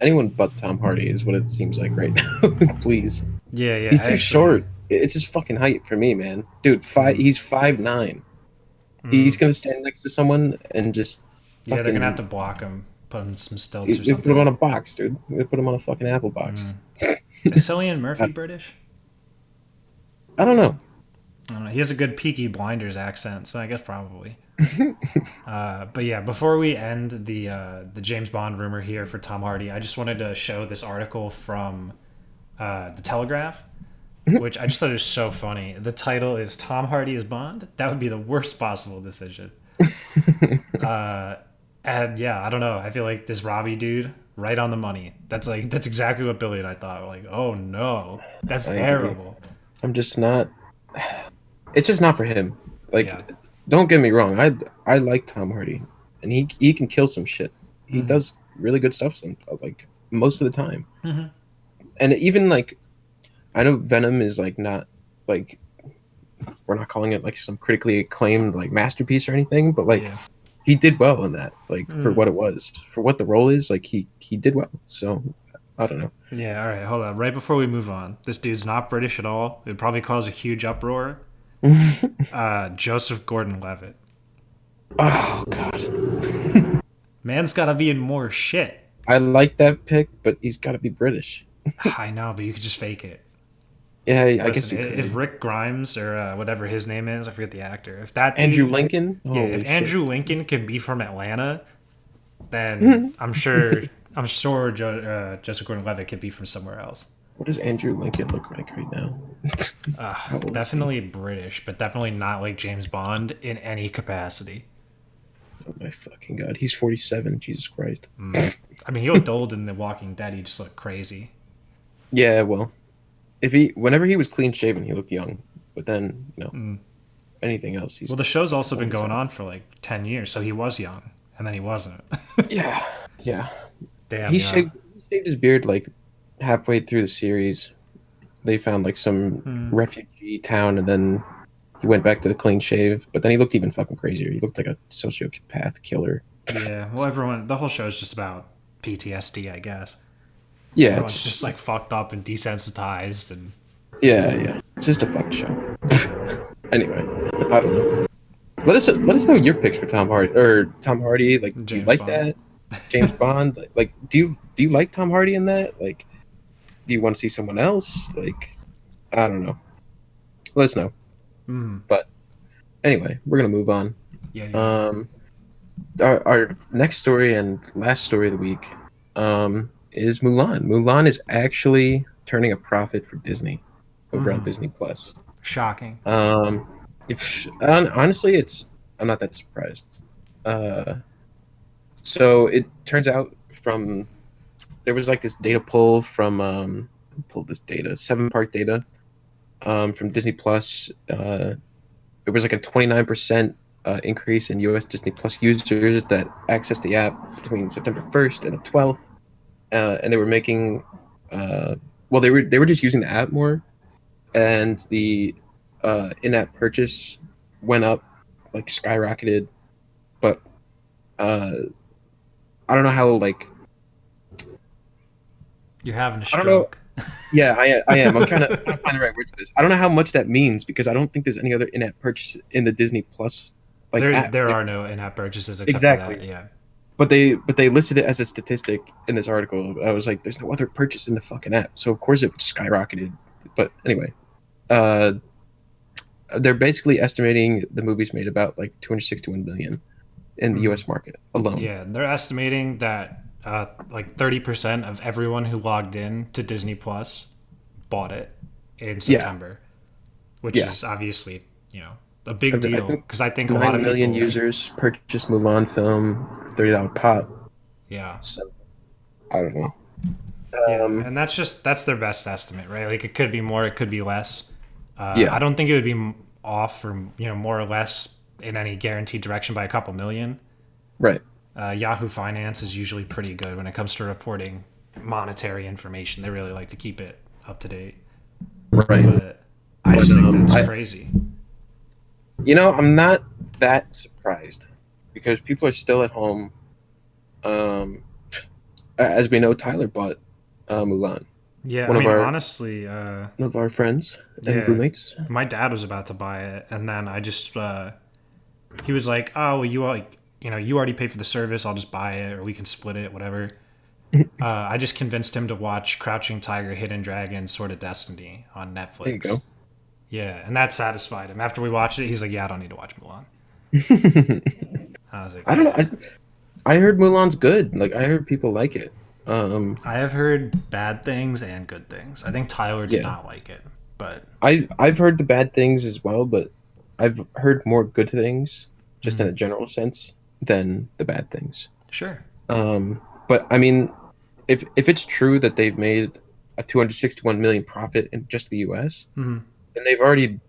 S1: Anyone but Tom Hardy is what it seems like right now. Please.
S2: Yeah, yeah.
S1: He's
S2: I
S1: too
S2: actually,
S1: short. It's his fucking height for me, man. Dude, he's 5'9". He's gonna stand next to someone and just
S2: yeah, they're gonna have
S1: fucking
S2: to block him, put him in some stilts or
S1: we put him
S2: something.
S1: on a box, dude. We put him on a fucking apple box.
S2: Is Cillian Murphy
S1: I,
S2: British?
S1: I don't know.
S2: I don't know. He has a good Peaky Blinders accent, so I guess probably. But yeah, before we end the James Bond rumor here for Tom Hardy, I just wanted to show this article from the Telegraph, which I just thought was so funny. The title is "Tom Hardy as Bond." That would be the worst possible decision. And yeah, I don't know. I feel like this Robbie dude, right on the money. That's exactly what Billy and I thought. We're like, oh no, that's
S1: I agree.
S2: terrible.
S1: I'm just not. It's just not for him.
S2: Yeah.
S1: Like, don't get me wrong. I like Tom Hardy, and he can kill some shit. He
S2: Hmm.
S1: does really good stuff. Like most of the time, and even like I know Venom is like not like we're not calling it like some critically acclaimed like masterpiece or anything, but like
S2: Yeah.
S1: he did well in that. Like for
S2: Mm.
S1: what it was, for what the role is. Like he did well. So I don't know.
S2: Yeah. All right. Hold on. Right before we move on, this dude's not British at all. It would probably cause a huge uproar. Joseph Gordon-Levitt.
S1: Oh god,
S2: Man's got to be in more shit.
S1: I like that pick, but he's got to be British.
S2: I know, but you could just fake it.
S1: Yeah, I guess
S2: Listen,
S1: you
S2: if
S1: could.
S2: Rick Grimes or whatever his name is, I forget the actor. If that
S1: Andrew
S2: dude,
S1: Lincoln.
S2: yeah,
S1: Holy
S2: if
S1: shit.
S2: Andrew Lincoln can be from Atlanta, then I'm sure Joseph Gordon-Levitt could be from somewhere else.
S1: What does Andrew Lincoln look like right now? How old is he?
S2: Definitely British, but definitely not like James Bond in any capacity.
S1: Oh my fucking god, he's 47. Jesus Christ.
S2: I mean, he looked old in The Walking Dead. He just looked crazy.
S1: Yeah, well, whenever he was clean shaven, he looked young. But then, anything else, he's
S2: Well, the show's also been
S1: old as
S2: going
S1: hell.
S2: on for like 10 years, so he was young, and then he wasn't.
S1: Yeah, yeah.
S2: Damn,
S1: He
S2: yeah.
S1: shaved his beard like halfway through the series. They found like some refugee town, and then he went back to the clean shave. But then he looked even fucking crazier. He looked like a sociopath killer.
S2: Yeah, well, the whole show is just about PTSD, I guess.
S1: Yeah,
S2: Everyone's just like fucked up and desensitized, and
S1: yeah. It's just a fucked show.
S2: yeah,
S1: Anyway, I don't know. Let us know your picks for Tom Hardy. Like, do you
S2: James
S1: like
S2: Bond.
S1: that? James Bond. Like do you like Tom Hardy in that? Like, do you want to see someone else? Like, I don't know. Let us know.
S2: Mm,
S1: But anyway, we're gonna move on.
S2: yeah.
S1: Um, our next story and last story of the week, is Mulan. Mulan is actually turning a profit for Disney over on Disney Plus.
S2: Shocking.
S1: Um, honestly, I'm not that surprised. Uh, so it turns out from there was like this data pull from who pulled this data 7 part data from Disney Plus. It was like a 29% increase in U.S. Disney Plus users that accessed the app between September 1st and the 12th, and they were making well they were just using the app more, and the in-app purchase went up like skyrocketed. But uh, I don't know how like
S2: You're having a
S1: I don't know.
S2: stroke.
S1: Yeah, I am. I'm trying to find the right word for this. I don't know how much that means because I don't think there's any other in-app purchase in the Disney Plus like app.
S2: There
S1: Like
S2: are no in-app purchases except for that.
S1: exactly.
S2: Yeah.
S1: But they listed it as a statistic in this article. I was like, there's no other purchase in the fucking app, so of course it skyrocketed. But anyway, uh, they're basically estimating the movie's made about like 261 million in the U.S. market alone.
S2: Yeah, they're estimating that like 30% of everyone who logged in to Disney Plus bought it in
S1: Yeah,
S2: September, which
S1: yeah.
S2: is obviously, a
S1: I,
S2: big
S1: I
S2: deal
S1: think
S2: because I think a lot
S1: 9
S2: of
S1: million
S2: people,
S1: users purchased Mulan film, $30 pop.
S2: yeah.
S1: So I don't know.
S2: Yeah,
S1: Um,
S2: and that's their best estimate, right? Like it could be more, it could be less. I
S1: yeah,
S2: don't think it would be off or more or less in any guaranteed direction by a couple million.
S1: right,
S2: Yahoo Finance is usually pretty good when it comes to reporting monetary information. They really like to keep it up to date.
S1: right.
S2: But I
S1: But
S2: just think that's
S1: I,
S2: crazy.
S1: I'm not that surprised because people are still at home. Um, as we know, Tyler bought Mulan.
S2: Yeah, I
S1: One of
S2: mean,
S1: our
S2: honestly,
S1: one of our friends and
S2: yeah,
S1: roommates.
S2: my dad was about to buy it, and then I just he was like, "Oh, well, you already paid for the service. I'll just buy it, or we can split it, whatever." I just convinced him to watch Crouching Tiger, Hidden Dragon, Sword of Destiny on
S1: There you
S2: Netflix.
S1: go.
S2: Yeah, and that satisfied him. After we watched it, he's like, "Yeah, I don't need to watch Mulan." I was like,
S1: I don't know.
S2: "Yeah."
S1: I heard Mulan's good. Like I heard people like it.
S2: I have heard bad things and good things. I think Tyler did
S1: Yeah,
S2: not like it, but
S1: I've heard the bad things as well, but I've heard more good things, just in
S2: mhm,
S1: a general sense, than the bad things.
S2: sure.
S1: But I mean, if it's true that they've made a 261 million profit in just the U.S.,
S2: Hmm.
S1: then they've already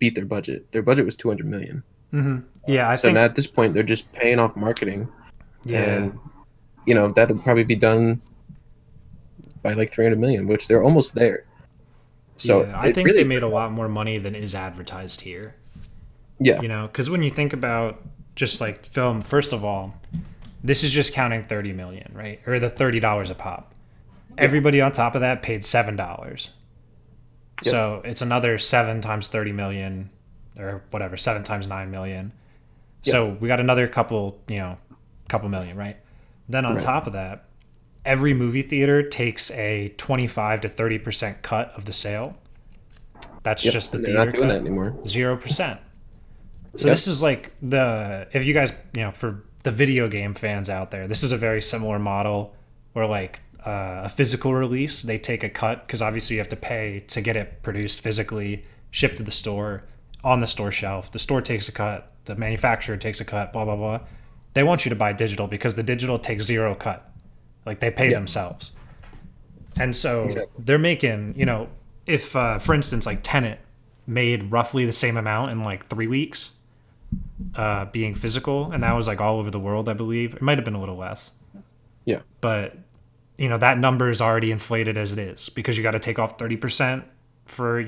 S1: beat their budget. Their budget was 200 million.
S2: Hmm. Yeah, I
S1: So now
S2: think.
S1: at this point, they're just paying off marketing,
S2: Yeah,
S1: and that'll probably be done by like 300 million, which they're almost there. So
S2: yeah, I
S1: it
S2: think they
S1: really,
S2: made a lot more money than is advertised here.
S1: yeah,
S2: Because when you think about just like film, first of all, this is just counting 30 million, right? Or the $30 a pop.
S1: yeah,
S2: Everybody on top of that paid $7.
S1: yep,
S2: So it's another 7 times 30 million or whatever, 7 times 9 million.
S1: yeah,
S2: So we got another couple million, right? Then on
S1: right,
S2: top of that, every movie theater takes a 25 to 30% cut of the sale. That's
S1: yep.
S2: just the
S1: And they're not
S2: theater
S1: doing that
S2: cut.
S1: anymore.
S2: 0%. So
S1: Yep.
S2: this is like if you guys, for the video game fans out there, this is a very similar model where like a physical release, they take a cut because obviously you have to pay to get it produced physically, shipped to the store, on the store shelf. The store takes a cut, the manufacturer takes a cut, blah blah blah. They want you to buy digital because the digital takes zero cut. Like they pay
S1: Yeah.
S2: themselves. And so
S1: Exactly.
S2: they're making, if for instance like Tenet made roughly the same amount in like 3 weeks, being physical, and that was like all over the world, I believe. It might have been a little less,
S1: Yeah.
S2: but that number is already inflated as it is because you got to take off 30% for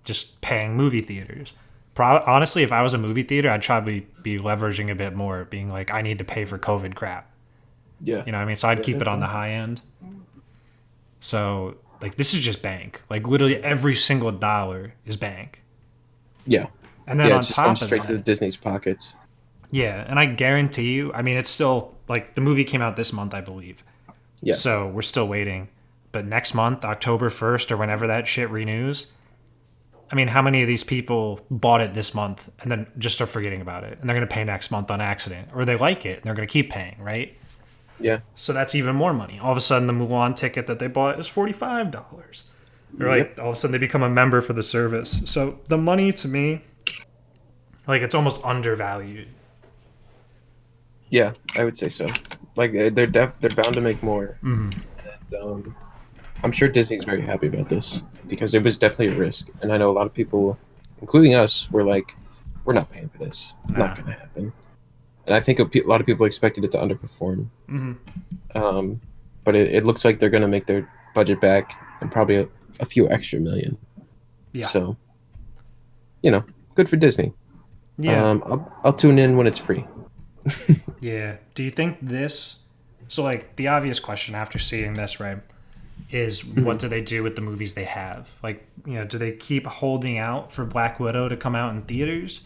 S2: just paying movie theaters. Honestly, if I was a movie theater, I'd probably be leveraging a bit more, being like, I need to pay for COVID crap.
S1: Yeah.
S2: You know what I mean? So I'd
S1: Yeah.
S2: keep it on the
S1: Definitely.
S2: high end. So like this is just bank. Like literally every single dollar is bank.
S1: Yeah.
S2: And then
S1: Yeah.
S2: on
S1: It's just going
S2: top of
S1: straight to the
S2: that,
S1: Disney's pockets.
S2: yeah, and I guarantee you, I mean, it's still like the movie came out this month, I believe.
S1: Yeah.
S2: So we're still waiting. But next month, October 1st, or whenever that shit renews, I mean, how many of these people bought it this month and then just are forgetting about it? And they're going to pay next month on accident. Or they like it and they're going to keep paying, right?
S1: Yeah.
S2: So that's even more money. All of a sudden, the Mulan ticket that they bought is $45. Or like,
S1: Yep.
S2: all of a sudden, they become a member for the service. So the money to me, like, it's almost undervalued.
S1: Yeah. I would say so. Like they're bound to make more.
S2: Mm-hmm.
S1: And, I'm sure Disney's very happy about this because it was definitely a risk, and I know a lot of people, including us, were like, "We're not paying for this. Not
S2: Nah.
S1: going to happen." And I think a lot of people expected it to underperform.
S2: Mm-hmm.
S1: Um, but it looks like they're going to make their budget back and probably a few extra million.
S2: Yeah.
S1: So, good for Disney.
S2: Yeah.
S1: I'll tune in when it's free.
S2: Yeah. Do you think this? So, like, the obvious question after seeing this, right, is what
S1: Mhm.
S2: do they do with the movies they have? Like, do they keep holding out for Black Widow to come out in theaters?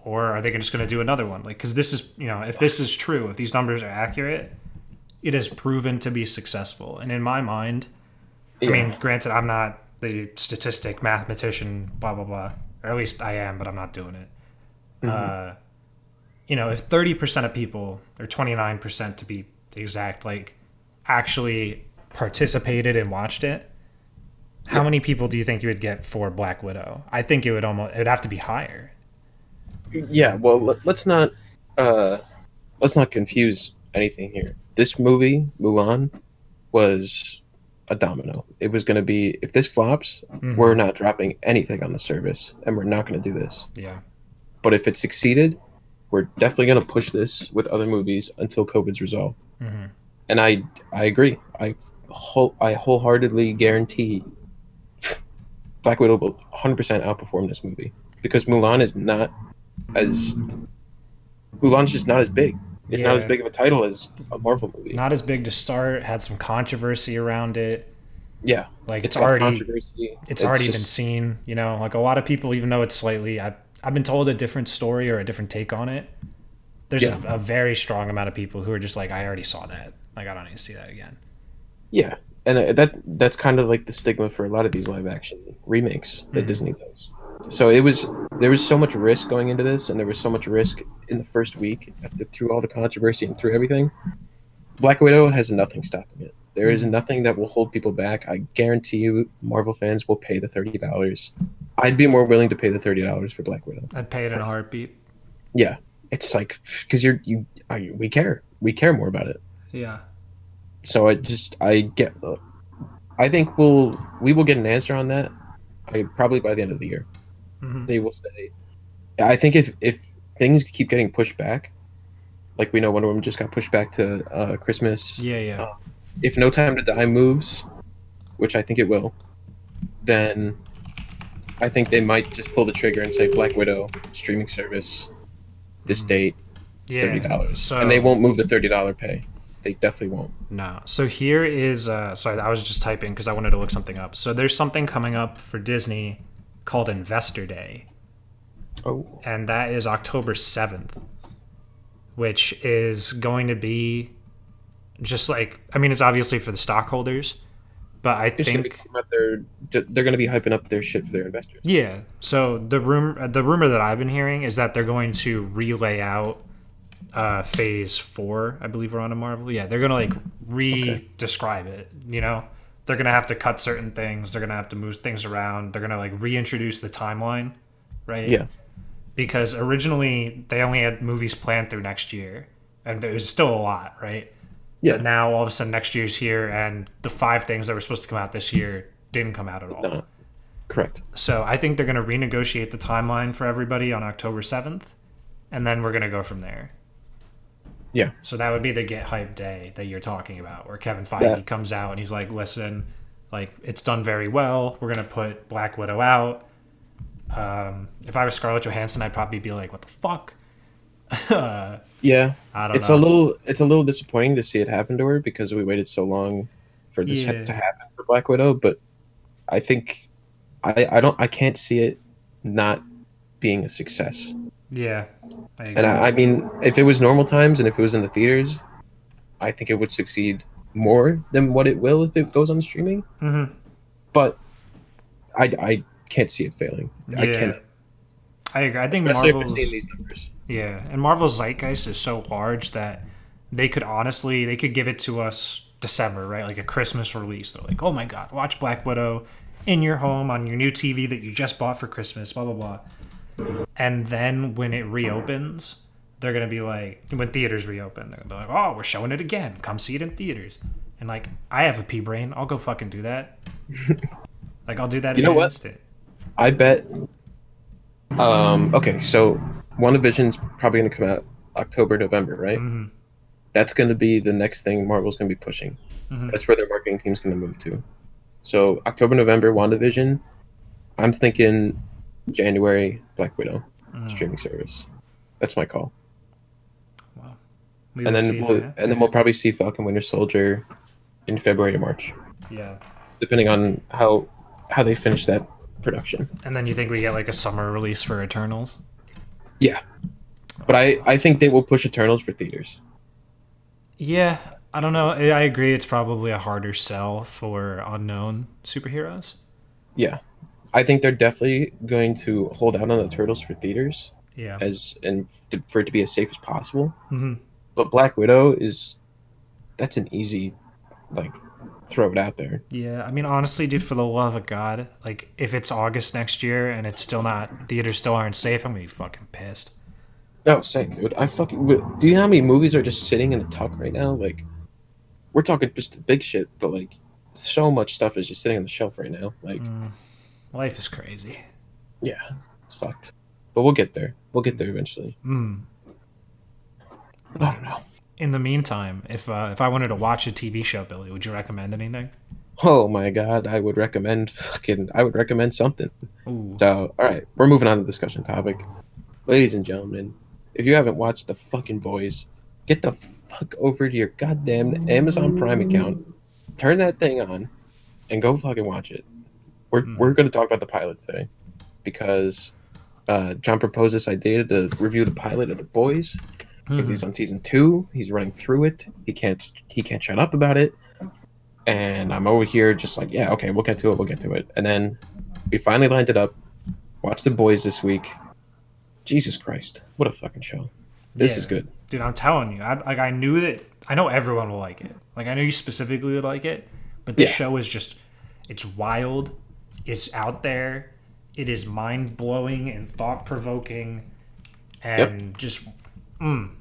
S2: Or are they just going to do another one? Like, because this is, if this is true, if these numbers are accurate, it has proven to be successful. And in my mind, I mean,
S1: Yeah.
S2: granted, I'm not the statistic mathematician, blah, blah, blah. Or at least I am, but I'm not doing it.
S1: Hmm.
S2: If 30% of people, or 29% to be exact, like actually participated and watched it, how
S1: Yeah.
S2: many people do you think you would get for Black Widow? I think it'd have to be higher.
S1: Yeah. Well, uh, let's not confuse anything here. This movie, Mulan, was a domino. It was going to be, if this flops,
S2: Hmm.
S1: we're not dropping anything on the service, and we're not going to do this.
S2: Yeah.
S1: But if it succeeded, we're definitely going to push this with other movies until COVID's resolved.
S2: Hmm.
S1: And I agree. I wholeheartedly guarantee Black Widow will 100% outperform this movie because as Mulan's just not as big. It's not as
S2: Yeah.
S1: big of a title as a Marvel movie.
S2: Not as big to start, had some controversy around it.
S1: Yeah,
S2: Like
S1: it's got controversy.
S2: it's
S1: It's
S2: already been
S1: just
S2: seen, like a lot of people, even though it's slightly, I've been told a different story or a different take on it. There's
S1: yeah,
S2: a very strong amount of people who are just like, I already saw that. Like, I don't need to see that again.
S1: yeah, and that's kind of like the stigma for a lot of these live action remakes that
S2: Hmm.
S1: Disney does. So there was so much risk going into this, and there was so much risk in the first week after through all the controversy and through everything. Black Widow has nothing stopping it. There is
S2: Mm-hmm.
S1: nothing that will hold people back. I guarantee you, Marvel fans will pay the $30. I'd be more willing to pay the $30 for Black Widow.
S2: I'd pay it in a heartbeat.
S1: Yeah, it's like because we care more about it.
S2: Yeah.
S1: So I get I think we will get an answer on that. I probably by the end of the year.
S2: Mm-hmm.
S1: They will say. I think if things keep getting pushed back, like we know Wonder Woman just got pushed back to Christmas.
S2: Yeah, yeah.
S1: Uh, if No Time to Die moves, which I think it will, then I think they might just pull the trigger and say Black Widow streaming service this date
S2: Yeah.
S1: $30, and they
S2: So
S1: won't move the $30 pay. They definitely won't.
S2: no. So here is sorry, I was just typing because I wanted to look something up. So there's something coming up for Disney called Investor Day,
S1: Oh,
S2: and that is October 7th, which is going to be just like, I mean, it's obviously for the stockholders, but I
S1: it's gonna be
S2: think,
S1: talking about they're gonna be hyping up their shit for their investors.
S2: yeah. So the rumor that I've been hearing is that they're going to relay out phase 4, I believe we're on a Marvel. Yeah, they're gonna like
S1: Okay.
S2: re-describe it. You know, they're gonna have to cut certain things. They're gonna have to move things around. They're gonna like reintroduce the timeline, right?
S1: Yeah.
S2: Because originally they only had movies planned through next year, and it was still a lot, right? But
S1: Yeah.
S2: now all of a sudden next year's here, and the 5 things that were supposed to come out this year didn't come out at all.
S1: No. Correct.
S2: So I think they're gonna renegotiate the timeline for everybody on October 7th, and then we're gonna go from there.
S1: Yeah.
S2: So that would be the get hype day that you're talking about, where Kevin Feige
S1: That.
S2: comes out and he's like, "Listen, like it's done very well. We're gonna put Black Widow out." If I was Scarlett Johansson, I'd probably be like, "What the fuck?"
S1: Yeah.
S2: I don't know.
S1: It's a little disappointing to see it happen to her because we waited so long for this
S2: Yeah,
S1: to happen for Black Widow. But I think I can't see it not being a success.
S2: yeah, I
S1: And
S2: agree.
S1: I mean, if it was normal times and if it was in the theaters, I think it would succeed more than what it will if it goes on streaming.
S2: Mm-hmm.
S1: But I can't see it failing. I
S2: Yeah,
S1: cannot,
S2: I agree. I think
S1: especially if we're seeing
S2: Marvel's
S1: these numbers.
S2: yeah, and Marvel's zeitgeist is so large that they could give it to us December, right? Like a Christmas release. They're like, "Oh my god, watch Black Widow in your home on your new TV that you just bought for Christmas." Blah blah blah. And then when it reopens, they're gonna be like, when theaters reopen, they're gonna be like, "Oh, we're showing it again. Come see it in theaters." And like, I have a pea brain. I'll go fucking do that. Like, I'll do that
S1: You
S2: in
S1: know
S2: an
S1: what?
S2: instant.
S1: I bet. Okay, so WandaVision's probably going to come out October, November, right?
S2: Mm-hmm.
S1: That's going to be the next thing Marvel's going to be pushing.
S2: Mm-hmm.
S1: That's where their marketing team's going to move to. So October, November, WandaVision. I'm thinking January, Black Widow
S2: Mm-hmm.
S1: streaming service. That's my call.
S2: Well, we will see if it
S1: And then
S2: happens.
S1: we'll probably see Falcon Winter Soldier in February or March,
S2: Yeah.
S1: depending on how they finish that production.
S2: And then you think we get like a summer release for Eternals?
S1: Yeah, but I think they will push Eternals for theaters.
S2: Yeah, I don't know. I agree. It's probably a harder sell for unknown superheroes.
S1: Yeah, I think they're definitely going to hold out on the Turtles for theaters
S2: Yeah.
S1: for it to be as safe as possible.
S2: Hmm.
S1: But Black Widow that's an easy like throw it out there.
S2: Yeah. I mean, honestly, dude, for the love of God, like if it's August next year and it's still not theaters still aren't safe, I'm gonna be fucking pissed.
S1: Oh, same, dude. Do you know how many movies are just sitting in the tuck right now? Like we're talking just the big shit, but like so much stuff is just sitting on the shelf right now. Like
S2: Life is crazy.
S1: yeah, it's fucked. But we'll get there. We'll get there eventually.
S2: Mm.
S1: I don't know.
S2: In the meantime, if I wanted to watch a TV show, Billy, would you recommend anything?
S1: Oh my god, I would recommend something.
S2: Ooh.
S1: So, all right, we're moving on to the discussion topic. Ladies and gentlemen, if you haven't watched The Fucking Boys, get the fuck over to your goddamn Amazon Prime account, turn that thing on, and go fucking watch it. We're going to talk about the pilot today because John proposed this idea to review the pilot of The Boys because he's on season 2. He's running through it. He can't shut up about it. And I'm over here just like, yeah, okay, we'll get to it. And then we finally lined it up. Watch The Boys this week. Jesus Christ, what a fucking show! This is
S2: Yeah,
S1: good.
S2: dude, I'm telling you, I knew that. I know everyone will like it. Like I know you specifically would like it, but this
S1: Yeah.
S2: show is just, it's wild, it's out there, it is mind blowing and thought provoking,
S1: Yep.
S2: and just
S1: I
S2: and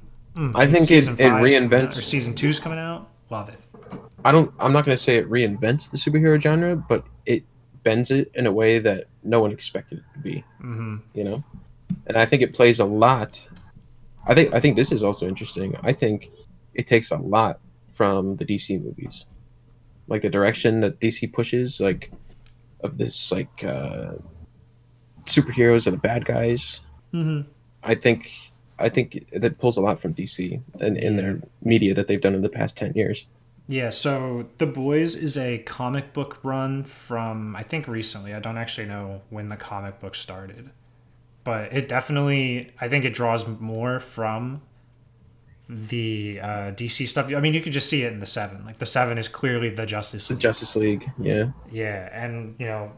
S1: think
S2: season
S1: it
S2: five's coming out or
S1: reinvents.
S2: season two's coming out. Love it.
S1: I'm not gonna say it reinvents the superhero genre, but it bends it in a way that no one expected it to be. You know, and I think it plays a lot. I think this is also interesting. I think it takes a lot from the DC movies, like the direction that DC pushes, like of this like superheroes are the bad guys. I think I think that pulls a lot from DC and in
S2: Yeah.
S1: their media that they've done in the past 10 years.
S2: Yeah, so The Boys is a comic book run from, I think, recently. I don't actually know when the comic book started. But it definitely, I think it draws more from the DC stuff. I mean, you could just see it in the Seven. Like, the Seven is clearly the Justice
S1: The
S2: League.
S1: Justice League, yeah.
S2: Yeah, and,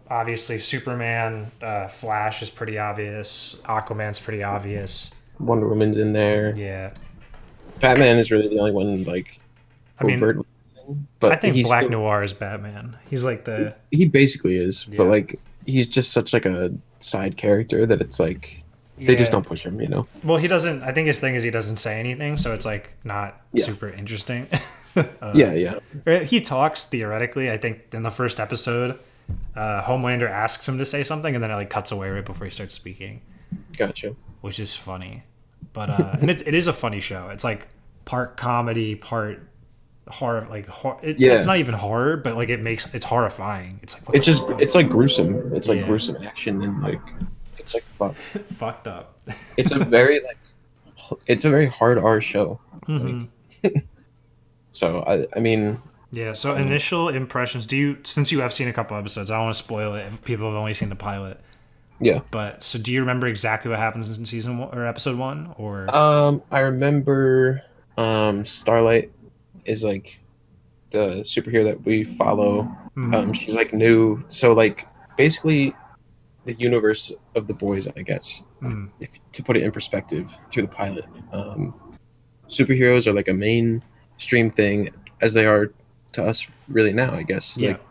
S2: obviously Superman, Flash is pretty obvious. Aquaman's pretty obvious.
S1: Wonder Woman's in there.
S2: Yeah.
S1: Batman is really the only one like
S2: I mean,
S1: overtly missing,
S2: I
S1: but
S2: think Black Noir is Batman. He's like the,
S1: he basically is, but
S2: yeah.
S1: like he's just such like a side character that it's like they just
S2: Yeah.
S1: don't push him, you know.
S2: Well, he doesn't. I think his thing is he doesn't say anything, so it's like not
S1: Yeah.
S2: super interesting.
S1: Yeah.
S2: He talks theoretically. I think in the first episode, Homelander asks him to say something, and then it like cuts away right before he starts speaking,
S1: Gotcha.
S2: which is funny. But and it is a funny show. It's like part comedy, part horror. Like
S1: Yeah.
S2: it's not even horror, but like it's horrifying. It's like what
S1: It's
S2: the
S1: just it's like gruesome. It's like
S2: Yeah.
S1: gruesome action and like it's like fuck.
S2: fucked up.
S1: It's a very like it's a very hard R show.
S2: Mhm.
S1: So I mean
S2: Yeah. So initial impressions. Since you have seen a couple episodes, I don't want to spoil it if people have only seen the pilot.
S1: yeah.
S2: But so do you remember exactly what happens in season one or episode one or?
S1: I remember Starlight is like the superhero that we follow. She's like new, so like basically the universe of the boys, I guess, if to put it in perspective through the pilot. Superheroes are like a mainstream thing as they are to us really now, I guess.
S2: Yeah.
S1: Like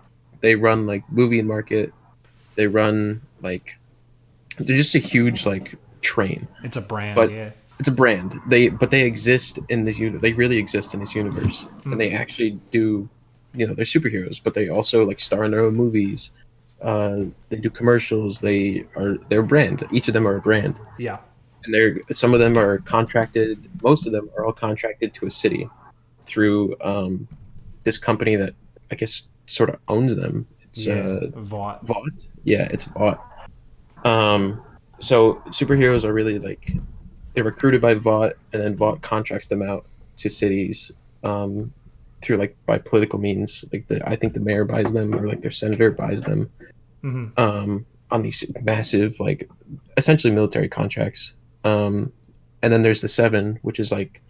S1: they run like movie and market. They run like they're just a huge like train.
S2: It's a brand,
S1: But
S2: yeah.
S1: it's a brand. They exist in this they really exist in this universe, and they actually do. They're superheroes, but they also like star in their own movies. They do commercials. They're a brand. Each of them are a brand,
S2: Yeah.
S1: and some of them are contracted. Most of them are all contracted to a city through this company that I guess sort of owns them. It's
S2: Vought.
S1: Vought. Yeah, it's Vought. So superheroes are really like they're recruited by Vought, and then Vought contracts them out to cities through like by political means. Like I think the mayor buys them, or like their senator buys them on these massive like essentially military contracts. And then there's the Seven, which is like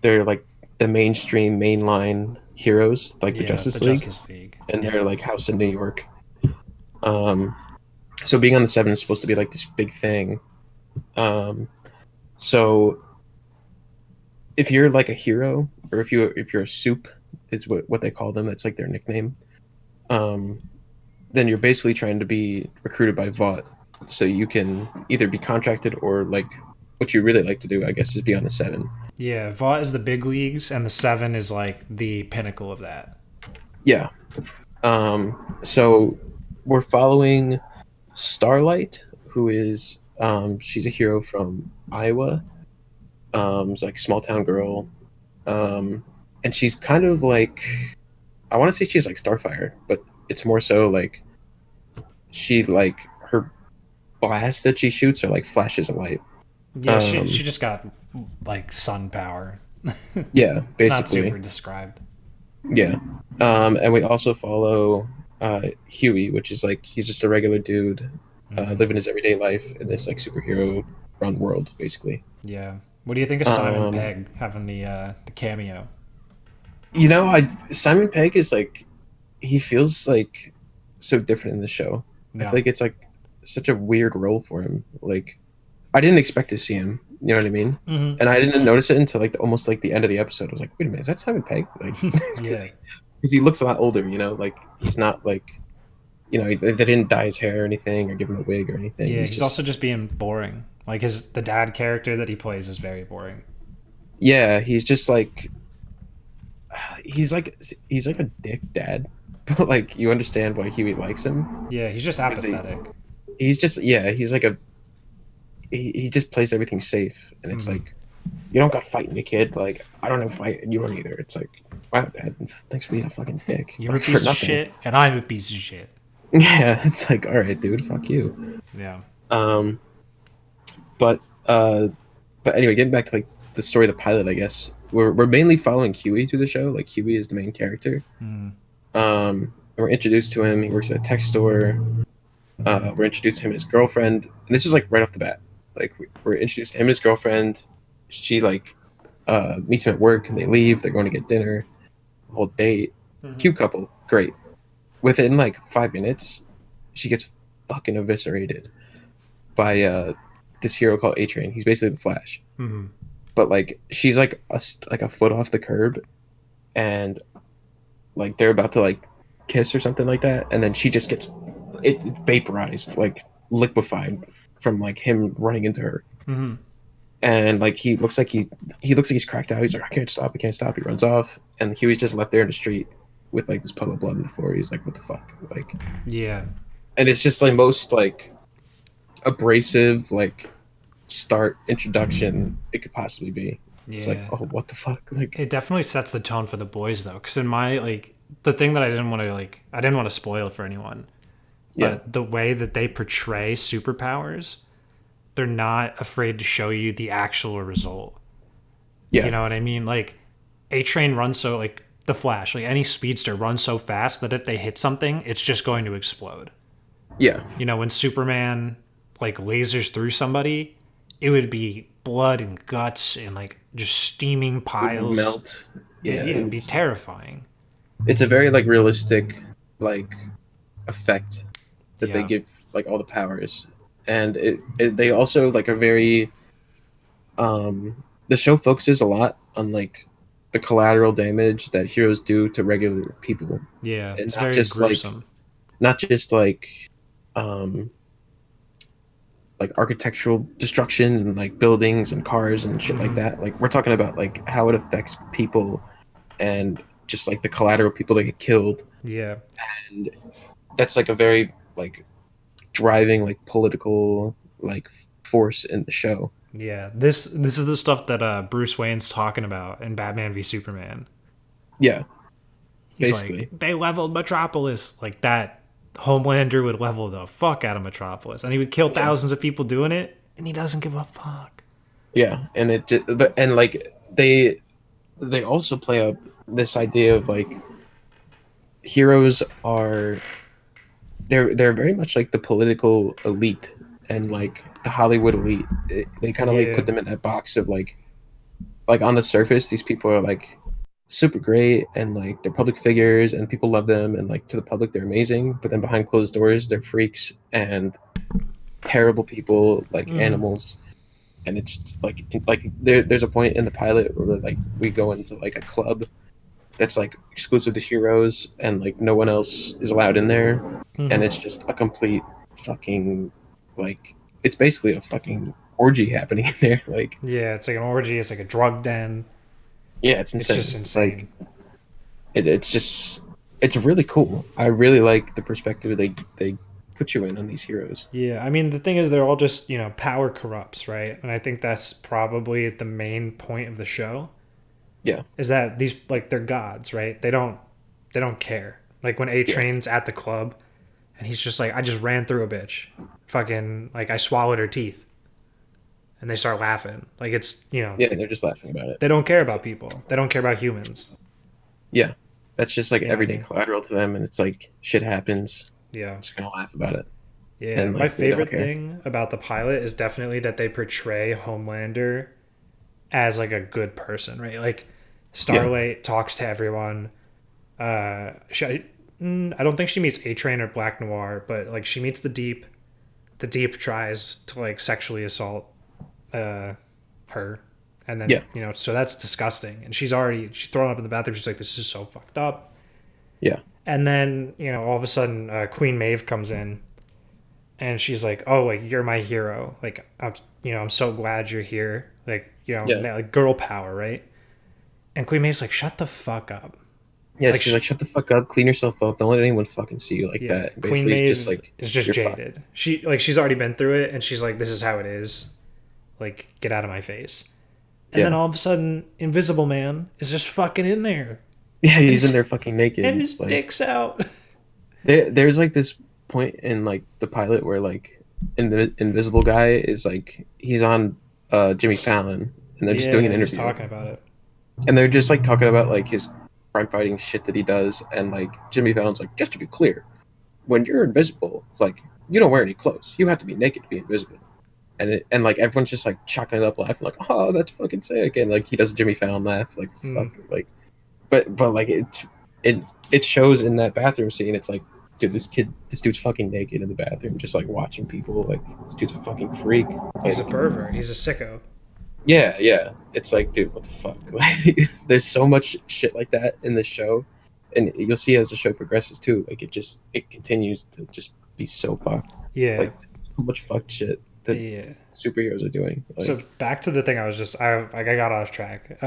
S1: they're like the mainstream mainline heroes, like the Justice League,
S2: Justice League.
S1: and they're like housed in New York. So being on the Seven is supposed to be like this big thing. So if you're like a hero, or if you're a soup, is what they call them. That's like their nickname. Then you're basically trying to be recruited by Vought, so you can either be contracted or like what you really like to do, I guess, is be on the Seven.
S2: Yeah, Vought is the big leagues, and the Seven is like the pinnacle of that.
S1: Yeah. So we're following Starlight, who is she's a hero from Iowa. It's like small town girl, and she's kind of like I want to say she's like Starfire, but it's more so like she like her blasts that she shoots are like flashes of light.
S2: Yeah, she just got like sun power.
S1: Yeah,
S2: It's not
S1: basically.
S2: super described.
S1: Yeah. And we also follow Huey, which is like he's just a regular dude living his everyday life in this like superhero run world, basically.
S2: Yeah. What do you think of Simon Pegg having the cameo?
S1: Simon Pegg is like he feels like so different in the show. I
S2: Yeah.
S1: feel like it's like such a weird role for him. Like I didn't expect to see him. You know what I mean?
S2: Hmm.
S1: And I didn't notice it until like almost like the end of the episode. I was like, wait a minute, is that Simon Pegg? Like, because
S2: Yeah.
S1: he looks a lot older. You know, like he's not like they didn't dye his hair or anything or give him a wig or anything.
S2: Yeah,
S1: He's
S2: he's
S1: just
S2: also just being boring. Like the dad character that he plays is very boring.
S1: yeah, he's just like he's like a dick dad, but like you understand why Huey likes him
S2: Yeah, he's just
S1: because
S2: apathetic.
S1: he's just yeah he's like he just plays everything safe and it's
S2: Hmm.
S1: like you don't got fighting a kid like I don't have fight and you don't either. It's like wow dad, thanks for being a fucking dick
S2: You're a
S1: like for
S2: piece of
S1: nothing.
S2: shit, and I'm a piece of shit.
S1: Yeah, it's like all right, dude, fuck you.
S2: Yeah.
S1: Um, but uh, but anyway, getting back to like the story of the pilot, I guess we're mainly following Huey through the show. Like Huey is the main character.
S2: Mm.
S1: We're introduced to him. He works at a tech store. We're introduced to him and his girlfriend, and this is like right off the bat. Like we're introduced to him and his girlfriend. She like meets him at work, and they leave. They're going to get dinner. Whole date.
S2: Hmm.
S1: Cute couple. Great. Within like 5 minutes, she gets fucking eviscerated by this hero called A Train. He's basically the Flash,
S2: Hmm.
S1: but like she's like like a foot off the curb, and like they're about to like kiss or something like that, and then she just gets it vaporized, like liquefied from like him running into her.
S2: Hmm.
S1: And like he looks like he's cracked out. He's like, I can't stop, I can't stop. He runs off, and Huey's just left there in the street with like this puddle of blood on the floor. He's like, what the fuck? Like,
S2: Yeah.
S1: and it's just like most like abrasive like start introduction it could possibly be. It's like,
S2: Yeah.
S1: oh, what the fuck? Like,
S2: It definitely sets the tone for the boys though, because in my like the thing that I didn't want to spoil for anyone,
S1: yeah,
S2: but the way that they portray superpowers, they're not afraid to show you the actual result. You
S1: yeah,
S2: know what I mean? Like A Train runs so like the Flash, like any speedster runs so fast that if they hit something, it's just going to explode.
S1: yeah.
S2: You know, when Superman like lasers through somebody, it would be blood and guts and like just steaming
S1: It would
S2: piles.
S1: melt. Yeah,
S2: It'd be terrifying.
S1: it's a very like realistic like effect that they
S2: Yeah.
S1: give like all the powers, and they also like are very the show focuses a lot on like the collateral damage that heroes do to regular people,
S2: Yeah.
S1: and
S2: It's very gruesome.
S1: not just um like architectural destruction and like buildings and cars and shit like
S2: Hmm.
S1: that. Like we're talking about like how it affects people and just like the collateral people that get killed,
S2: Yeah.
S1: and that's like a very like driving like political like force in the show.
S2: Yeah. This is the stuff that Bruce Wayne's talking about in Batman v Superman.
S1: Yeah,
S2: He's like,
S1: basically.
S2: they leveled Metropolis. Like that Homelander would level the fuck out of Metropolis. And he would kill
S1: Yeah,
S2: thousands of people doing it, and he doesn't give a fuck.
S1: yeah, and it but and like they also play up this idea of like heroes are they're very much like the political elite and like the Hollywood elite. They kind of like
S2: Yeah.
S1: put them in that box of like on the surface these people are like super great and like they're public figures and people love them and like to the public they're amazing, but then behind closed doors they're freaks and terrible people like
S2: Hmm.
S1: animals. And it's like there's a point in the pilot where like we go into like a club that's like exclusive to heroes and like no one else is allowed in there, and
S2: Hmm.
S1: it's just a complete fucking like it's basically a fucking orgy happening in there. Like
S2: Yeah, it's like an orgy. It's like a drug den.
S1: yeah, it's
S2: It's just
S1: insane. Like
S2: insane.
S1: it's just it's really cool. I really like the perspective they put you in on these heroes.
S2: Yeah, I mean the thing is they're all just power corrupts, right? And I think that's probably the main point of the show
S1: Yeah,
S2: is that these like they're gods, right? They don't care. Like when A
S1: yeah,
S2: Train's at the club and he's just like, I just ran through a bitch, fucking like I swallowed her teeth, and they start laughing. Like it's
S1: yeah. They're just laughing about it.
S2: they don't care
S1: It's
S2: about
S1: like
S2: people. They don't care about humans.
S1: yeah, that's just like
S2: You know what I
S1: everyday
S2: mean?
S1: collateral to them, and it's like shit happens.
S2: Yeah.
S1: Just gonna laugh about it,
S2: Yeah,
S1: and
S2: my
S1: like they don't
S2: favorite
S1: care.
S2: thing about the pilot is definitely that they portray Homelander as like a good person, right? Like
S1: Yeah,
S2: Starlight talks to everyone. I don't think she meets A Train or Black Noir, but like she meets the Deep. the Deep tries to like sexually assault uh, her, and then
S1: Yeah.
S2: so that's disgusting. And she's thrown up in the bathroom. She's like, this is so fucked up.
S1: Yeah.
S2: And then all of a sudden, Queen Maeve comes in, and she's like, oh, like you're my hero. Like I'm so glad you're here. Like
S1: Yeah.
S2: like girl power, right? And Queen Maeve's like, shut the fuck up.
S1: Yeah.
S2: Like
S1: She's like, shut the fuck up, clean yourself up. Don't let anyone fucking see you like
S2: yeah,
S1: that.
S2: Queen
S1: Basically, it's just
S2: Maeve
S1: like
S2: is just
S1: you're fucked.
S2: jaded. She's already been through it, and she's like, this is how it is. Like, get out of my face. And then
S1: Yeah.
S2: all of a sudden, Invisible Man is just fucking in there,
S1: Yeah.
S2: and
S1: He's in
S2: his
S1: there fucking
S2: and
S1: naked.
S2: his
S1: Like
S2: dick's out.
S1: there's like this point in like the pilot where like the invisible guy is like he's on Jimmy Fallon and they're just doing an
S2: Yeah, he's
S1: interview
S2: talking about it.
S1: and they're just like talking about like his crime fighting shit that he does and like Jimmy Fallon's like, just to be clear, when you're invisible, like you don't wear any clothes, you have to be naked to be invisible. And like everyone's just like chalking it up laughing like, oh, that's fucking sick, and like he does a Jimmy Fallon laugh like fuck,
S2: Mm.
S1: like but like it shows in that bathroom scene. It's like, dude, this dude's fucking naked in the bathroom, just like watching people. Like this dude's a fucking freak.
S2: He's a
S1: Like,
S2: pervert. He's a sicko.
S1: yeah, yeah. It's like, dude, what the fuck? Like, there's so much shit like that in this show, and you'll see as the show progresses too. Like it continues to just be so fucked.
S2: Yeah,
S1: Like so much fucked shit that
S2: yeah.
S1: superheroes are doing.
S2: So
S1: Like,
S2: back to the thing I got off track.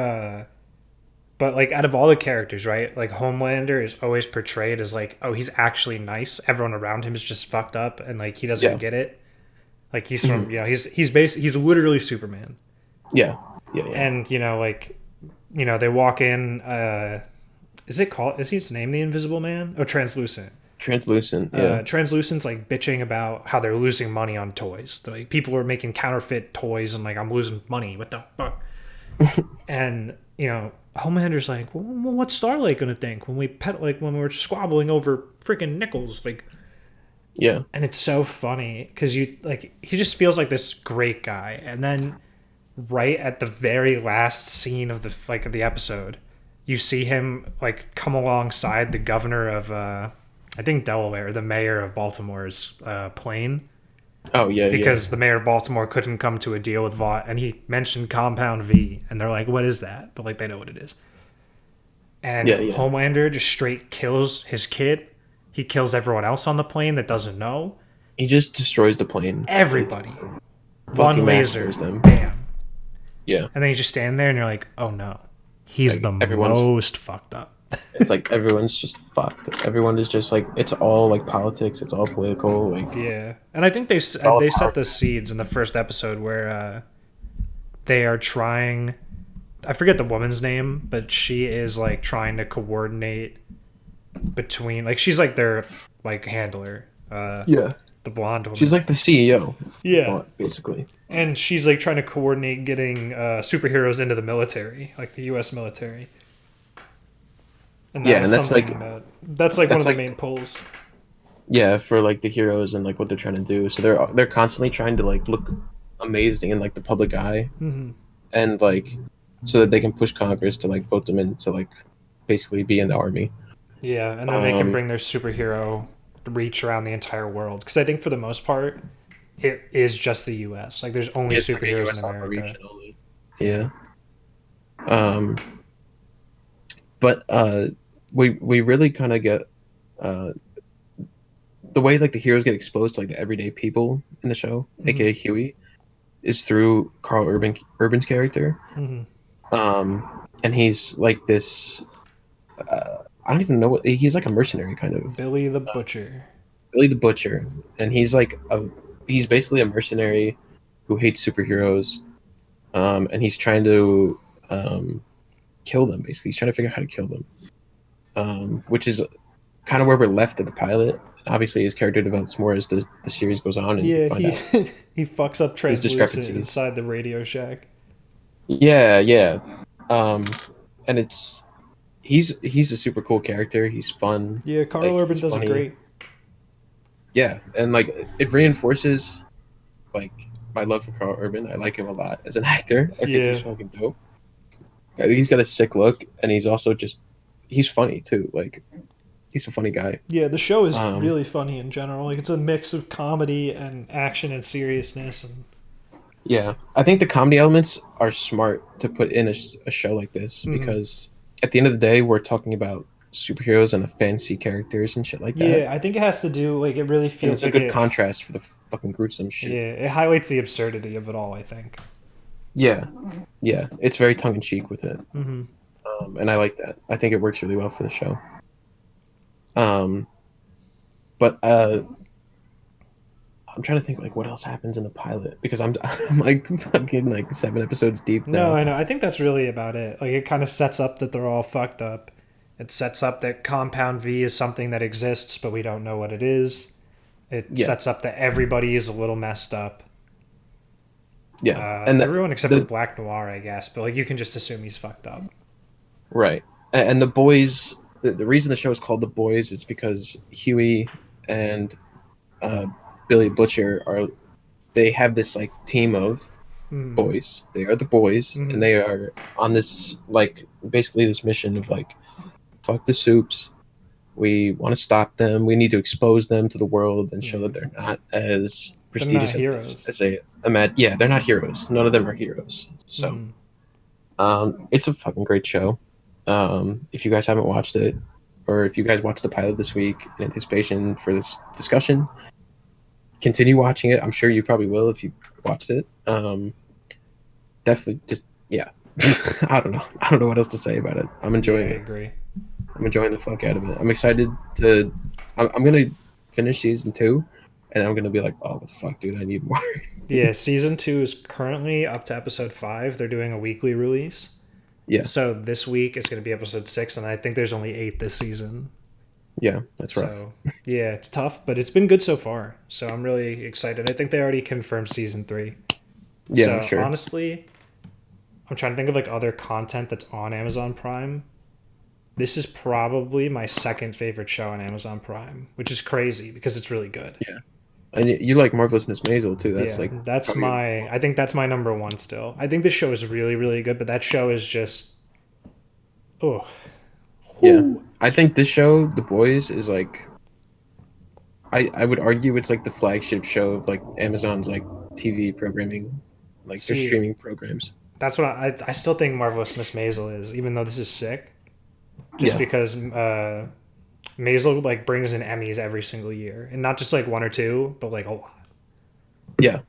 S2: But like out of all the characters, right? Like Homelander is always portrayed as like, oh, he's actually nice. Everyone around him is just fucked up, and like he doesn't
S1: yeah,
S2: get it. Like he's from
S1: Mhm.
S2: he's literally Superman.
S1: Yeah, yeah, yeah.
S2: And like they walk in. Is his name the Invisible Man? Oh, Translucent.
S1: Translucent. Yeah,
S2: Translucent's like bitching about how they're losing money on toys. Like people are making counterfeit toys, and like I'm losing money. What the fuck? And Homelander's like, well, what's Starlight gonna think when when we're squabbling over freaking nickels? Like,
S1: yeah.
S2: and it's so funny because he just feels like this great guy, and then right at the very last scene of the episode, you see him like come alongside the governor of I think Delaware, the mayor of Baltimore's plane,
S1: Oh yeah, yeah,
S2: because the mayor of Baltimore couldn't come to a deal with Vought, and he mentioned Compound V, and they're like, "What is that?" But like they know what it is. And
S1: yeah, yeah.
S2: Homelander just straight kills his kid. He kills everyone else on the plane that doesn't know.
S1: He just destroys the plane.
S2: Everybody,
S1: Fucking
S2: one laser,
S1: massacres them.
S2: bam,
S1: Yeah,
S2: and then you just stand there, and you're like, "Oh no, he's
S1: like
S2: the
S1: everyone's.
S2: most fucked up."
S1: It's like everyone's just fucked. Everyone is just like it's all like politics. It's all political. Like
S2: Yeah, and I think
S1: it's all
S2: they
S1: power.
S2: set the seeds in the first episode where they are trying. I forget the woman's name, but she is like trying to coordinate between like she's like their like handler,
S1: Yeah,
S2: the blonde woman.
S1: she's like the CEO.
S2: Yeah,
S1: Basically.
S2: and she's like trying to coordinate getting superheroes into the military, like the U.S. military. And
S1: Yeah,
S2: that is
S1: and that's like
S2: something that's like one of
S1: that's
S2: the
S1: like
S2: main pulls.
S1: yeah for like the heroes and like what they're trying to do. So they're constantly trying to like look amazing in like the public eye
S2: Hmm.
S1: and like so that they can push Congress to like vote them in to like basically be in the army.
S2: Yeah, and then they can
S1: Um,
S2: bring their superhero reach around the entire world. Because I think for the most part, it is just the U.S. Like, there's only
S1: it's like a
S2: superheroes
S1: U.S.
S2: in America.
S1: operation only. Yeah. Um, but we really kind of get uh the way like the heroes get exposed to like the everyday people in the show,
S2: Hmm.
S1: aka Huey, is through Urban's character.
S2: Hmm.
S1: And he's like this. I don't even know what he's like, a mercenary kind of
S2: Billy the Butcher.
S1: Billy the Butcher, and he's basically a mercenary who hates superheroes, and he's trying to kill them. Basically, he's trying to figure out how to kill them, which is kind of where we're left at the pilot. Obviously, his character develops more as the series goes on, and you
S2: Yeah,
S1: find
S2: he
S1: out
S2: he fucks up
S1: his
S2: translucent
S1: discrepancies.
S2: inside the Radio Shack.
S1: Yeah, yeah, um, and he's a super cool character. He's fun,
S2: Yeah, Carl
S1: like
S2: Urban
S1: he's
S2: does it
S1: funny.
S2: great.
S1: Yeah, and like it reinforces like my love for Carl Urban. I like him a lot as an actor. I think he's
S2: Yeah,
S1: fucking dope. I think he's got a sick look, and he's also just he's funny too. Like He's a funny guy.
S2: Yeah, the show is
S1: Um,
S2: really funny in general. Like it's a mix of comedy and action and seriousness and
S1: yeah, I think the comedy elements are smart to put in a show like this
S2: mhm.
S1: because at the end of the day, we're talking about superheroes and fancy characters and shit like that,
S2: Yeah, I think it has to do like it really
S1: and
S2: feels
S1: it's a
S2: like
S1: good
S2: it.
S1: contrast for the fucking gruesome shit.
S2: Yeah, it highlights the absurdity of it all. I think.
S1: Yeah, yeah, it's very tongue in cheek with it,
S2: Hmm.
S1: and I like that. I think it works really well for the show. Um, but I'm trying to think like what else happens in the pilot because I'm like fucking like 7 episodes deep
S2: No,
S1: now.
S2: I know. I think that's really about it. Like it kind of sets up that they're all fucked up. It sets up that Compound V is something that exists, but we don't know what it is. It
S1: Yeah,
S2: sets up that everybody is a little messed up.
S1: yeah, and
S2: Everyone except for
S1: the
S2: Black Noir, I guess. But like you can just assume he's fucked up.
S1: right, and the boys. The reason the show is called The Boys is because Huey and uh, Billy Butcher are they have this like team of
S2: Mm.
S1: boys. They are the boys, and
S2: Hmm.
S1: they are on this like basically this mission of like fuck the soups. We want to stop them. We need to expose them to the world and show
S2: Yeah.
S1: that they're not as
S2: They're not
S1: prestigious
S2: heroes.
S1: as they imagine. Yeah, they're not heroes. None of them are heroes. So,
S2: Mm.
S1: it's a fucking great show. If you guys haven't watched it, or if you guys watched the pilot this week in anticipation for this discussion, continue watching it. I'm sure you probably will if you watched it. Definitely, just yeah. I don't know. I don't know what else to say about it. I'm
S2: Yeah,
S1: enjoying
S2: I
S1: it.
S2: agree.
S1: I'm enjoying the fuck out of it. I'm excited to. I'm gonna finish season 2, and I'm gonna be like, oh, what the fuck, dude? I need more.
S2: Yeah, season two is currently up to episode five. They're doing a weekly release.
S1: Yeah,
S2: So this week is going to be episode six, and I think there's only eight this season.
S1: yeah, that's rough.
S2: So yeah, it's tough, but it's been good so far. So I'm really excited. I think they already confirmed season three.
S1: Yeah, I'm
S2: So
S1: sure.
S2: honestly, I'm trying to think of like other content that's on Amazon Prime. This is probably my second favorite show on Amazon Prime, which is crazy because it's really good.
S1: Yeah, and you like Marvelous Miss Maisel too. That's
S2: Yeah,
S1: like
S2: that's
S1: probably
S2: my. I think that's my number one still. I think this show is really, really good, but that show is just. Oh,
S1: yeah.
S2: whoo.
S1: I think this show, The Boys, is like I would argue it's like the flagship show of like Amazon's like TV programming, like their
S2: See,
S1: streaming programs.
S2: that's what I still think Marvelous Miss Maisel is, even though this is sick. Just
S1: Yeah,
S2: because Maisel like brings in Emmys every single year, and not just like one or two, but like a lot.
S1: yeah,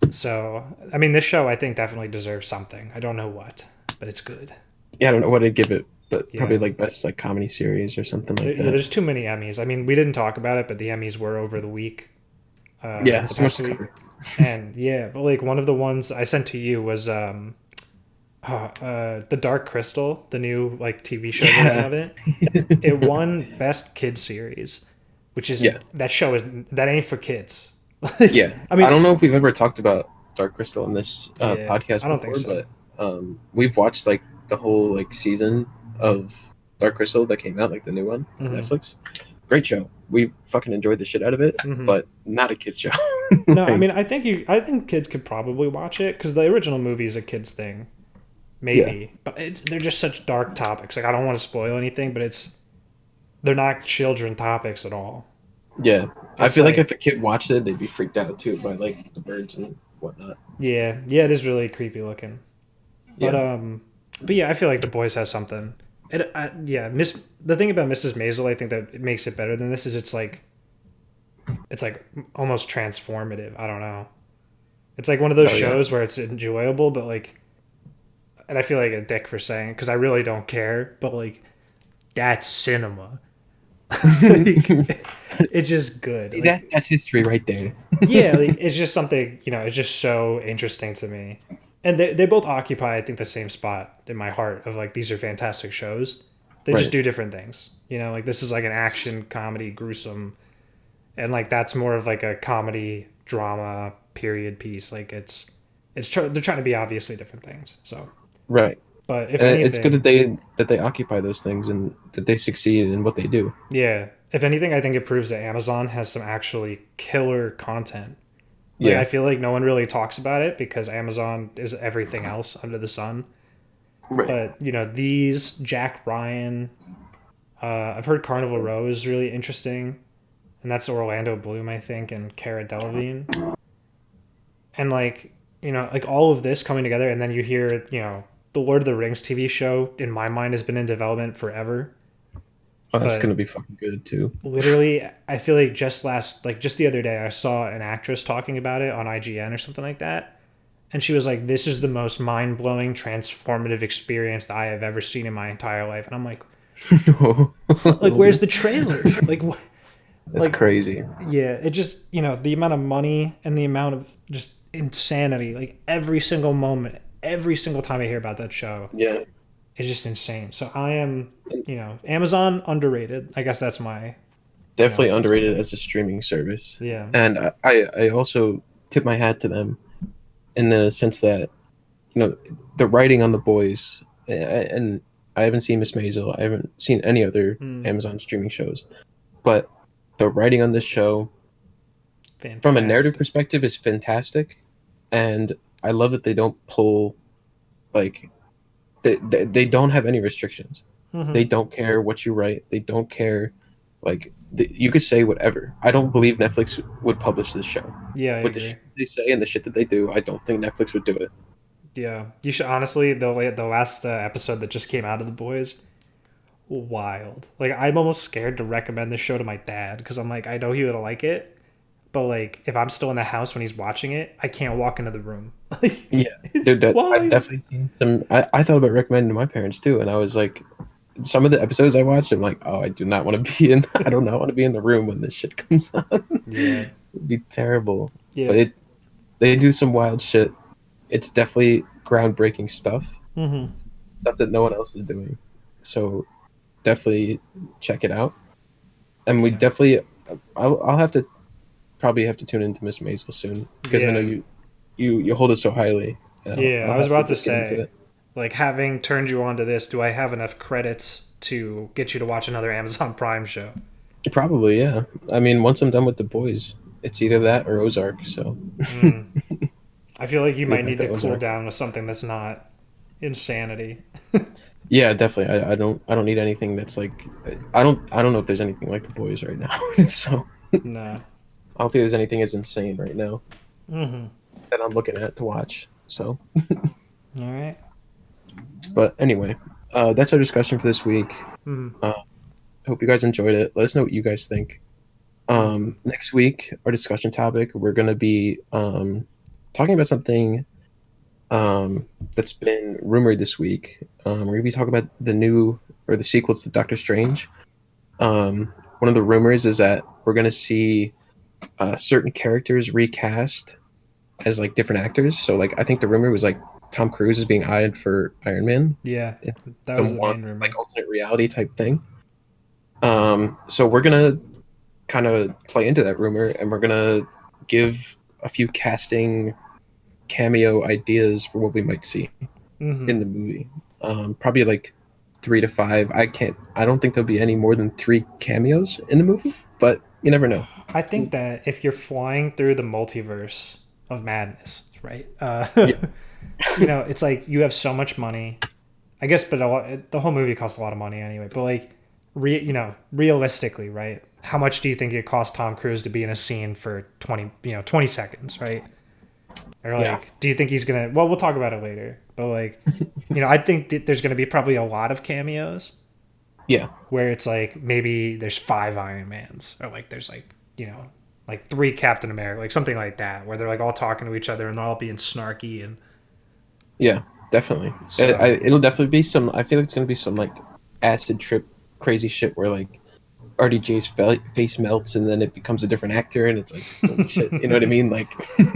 S2: So I mean, this show I think definitely deserves something. I don't know what, but it's good.
S1: yeah. I don't know what I'd give it, but probably
S2: Yeah.
S1: like best like comedy series or something like
S2: Yeah,
S1: that.
S2: there's too many Emmys. I mean, we didn't talk about it, but the Emmys were over the week,
S1: Yeah,
S2: the
S1: it's too much
S2: past
S1: to
S2: week,
S1: cover.
S2: and yeah, but like one of the ones I sent to you was the Dark Crystal, the new like TV show version
S1: Yeah,
S2: of it. It won Best Kids Series, which
S1: yeah,
S2: isn't that show is that ain't for kids.
S1: yeah.
S2: I
S1: I
S2: mean,
S1: don't know if we've ever talked about Dark Crystal in this
S2: yeah, I
S1: podcast
S2: don't think
S1: before,
S2: so.
S1: but we've watched like the whole like season of Dark Crystal that came out, like the new one on
S2: Hmm.
S1: Netflix. Great show. We fucking enjoyed the shit out of it,
S2: Hmm.
S1: but not a kid show.
S2: No, I mean,
S1: Like,
S2: I think kids could probably watch it because the original movie is a kids thing,
S1: yeah,
S2: maybe, but they're just such dark topics. Like I don't want to spoil anything, but they're not children topics at all.
S1: yeah. I
S2: It's
S1: feel like
S2: like
S1: if a kid watched it, they'd be freaked out too by like the birds and whatnot.
S2: yeah, yeah, it is really creepy looking. But
S1: Yeah,
S2: yeah, I feel like the boys has something. Yeah, Miss. The thing about Mrs. Maisel, I think that it makes it better than this is it's like almost transformative. I don't know. It's like one of those
S1: oh yeah,
S2: shows where it's enjoyable, but like, and I feel like a dick for saying because I really don't care, but like that's cinema. Like, it's just good.
S1: see
S2: Like
S1: that's history right there.
S2: yeah, like it's just something it's just so interesting to me. And they both occupy, I think, the same spot in my heart of like these are fantastic shows. They just
S1: Right.
S2: do different things. Like this is like an action comedy, gruesome, and like that's more of like a comedy drama period piece. Like they're trying to be obviously different things. So,
S1: Right.
S2: but if
S1: And it's good
S2: anything,
S1: that they occupy those things and that they succeed in what they do.
S2: yeah, if anything, I think it proves that Amazon has some actually killer content. Like I
S1: Yeah.
S2: feel like no one really talks about it because Amazon is everything else under the sun.
S1: Right.
S2: But these Jack Ryan, I've heard Carnival Row is really interesting, and that's Orlando Bloom, I think, and Cara Delevingne. And like, like all of this coming together, and then you hear, the Lord of the Rings TV show, in my mind, has been in development forever.
S1: Oh, that's
S2: But
S1: gonna be fucking good too.
S2: literally, I feel like just the other day, I saw an actress talking about it on IGN or something like that. And she was like, "This is the most mind blowing, transformative experience that I have ever seen in my entire life." And I'm like,
S1: No.
S2: like, where's the trailer? Like, what?
S1: That's
S2: Like,
S1: crazy.
S2: yeah, it just, the amount of money and the amount of just insanity, like every single moment, every single time I hear about that show,
S1: Yeah.
S2: is just insane. So I am, Amazon underrated. I guess that's my,
S1: Definitely
S2: that's my
S1: underrated
S2: thing.
S1: as a streaming service.
S2: Yeah.
S1: And I also tip my hat to them in the sense that, the writing on the boys, and I haven't seen Miss Maisel, I haven't seen any other
S2: Mm,
S1: Amazon streaming shows, but the writing on this show from a narrative
S2: fantastic.
S1: perspective is fantastic, and I love that they don't pull, like, they don't have any restrictions.
S2: Hmm.
S1: They don't care what you write. They don't care, like, you could say whatever. I don't believe Netflix would publish this show
S2: Yeah, I
S1: with the shit
S2: agree.
S1: they say and the shit that they do. I don't think Netflix would do it.
S2: Yeah, you should honestly the last episode that just came out of The Boys, wild. Like I'm almost scared to recommend this show to my dad because I'm like I know he would like it, but like if I'm still in the house when he's watching it, I can't walk into the room. Like
S1: Yeah,
S2: it's
S1: dude, that I've
S2: wild.
S1: definitely seen some. I thought about recommending to my parents too, and I was like, some of the episodes I watched, I'm like, oh, I do not want to be in. I do not want to be in the room when this shit comes on.
S2: Yeah,
S1: It'd be terrible.
S2: yeah.
S1: But they do some wild shit. It's definitely groundbreaking
S2: Hmm.
S1: stuff that no one else is doing. So definitely check it out. And we
S2: Yeah,
S1: definitely, I'll have to probably have to tune into Miss Maisel soon because I know
S2: yeah,
S1: you hold it so highly.
S2: yeah.
S1: I'll
S2: I was
S1: have to
S2: about to
S1: just get into
S2: say,
S1: it.
S2: like, having turned you on to this, do I have enough credits to get you to watch another Amazon Prime show?
S1: Probably, yeah. I mean, once I'm done with the boys, it's either that or Ozark. So
S2: Mm. I feel like you
S1: go
S2: might
S1: back
S2: need to
S1: to
S2: cool
S1: Ozark.
S2: down with something that's not insanity.
S1: Yeah, definitely. I don't need anything that's like I don't know if there's anything like the boys right now. So
S2: No.
S1: I don't think there's anything as insane right now
S2: Hmm.
S1: that I'm looking at to watch. So,
S2: All right.
S1: but anyway, that's our discussion for this week.
S2: Mm-hmm.
S1: Uh, hope you guys enjoyed it. Let us know what you guys think.
S2: Mm-hmm.
S1: Next week, our discussion topic, we're gonna be talking about something that's been rumored this week. We're gonna be talking about the new or the sequels to Doctor Strange. One of the rumors is that we're gonna see certain characters recast as like different actors. So like I think the rumor was like Tom Cruise is being eyed for Iron Man
S2: Yeah,
S1: in
S2: that was the
S1: somewhat
S2: main
S1: like
S2: rumor.
S1: alternate reality type thing. So we're gonna kind of play into that rumor and we're gonna give a few casting cameo ideas for what we might see
S2: Hmm.
S1: in the movie. Probably like 3 to 5. I don't think there'll be any more than 3 cameos in the movie, but you never know.
S2: I think that if you're flying through the multiverse of madness, right?
S1: Yeah,
S2: It's like you have so much money. I guess, but the whole movie costs a lot of money anyway. But like, realistically, right? How much do you think it cost Tom Cruise to be in a scene for 20 seconds, right? Or
S1: yeah,
S2: like, do you think he's gonna? Well, we'll talk about it later. But like, I think that there's gonna be probably a lot of cameos
S1: yeah,
S2: where it's like maybe there's 5 Iron Mans or like there's like like 3 Captain America, like something like that, where they're like all talking to each other and they're all being snarky and
S1: yeah. Definitely.
S2: so
S1: It'll definitely be some. I feel like it's gonna be some like acid trip, crazy shit where like RDJ's face melts and then it becomes a different actor and it's like holy shit. You know what I mean? Like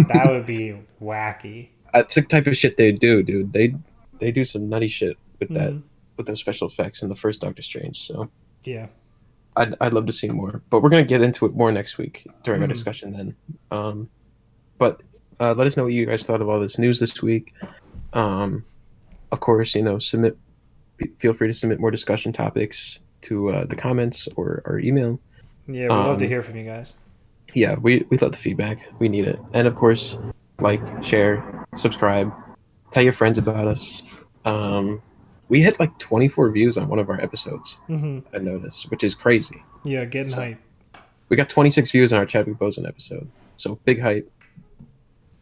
S2: that would be wacky.
S1: that's the type of shit they do, dude. They do some nutty shit with that
S2: Mm,
S1: with those special effects in the first Doctor Strange. So
S2: yeah.
S1: I'd love to see more, but we're gonna get into it more next week during our
S2: Mm,
S1: discussion then. Um, but let us know what you guys thought of all this news this week. Um, of course, feel free to submit more discussion topics to the comments or our email.
S2: yeah, we love to
S1: Um,
S2: hear from you guys.
S1: yeah, we love the feedback. We need it, and of course, like, share, subscribe, tell your friends about us. Um, We hit like 24 views on one of our episodes.
S2: Mm-hmm.
S1: I noticed, which is crazy.
S2: Yeah, getting
S1: So
S2: hype.
S1: we got 26 views on our Chadwick Boseman episode. So big hype.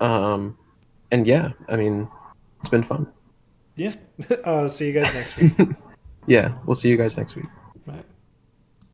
S1: And yeah, I mean, it's been fun.
S2: Yeah. See you guys next week.
S1: Yeah, we'll see you guys next week.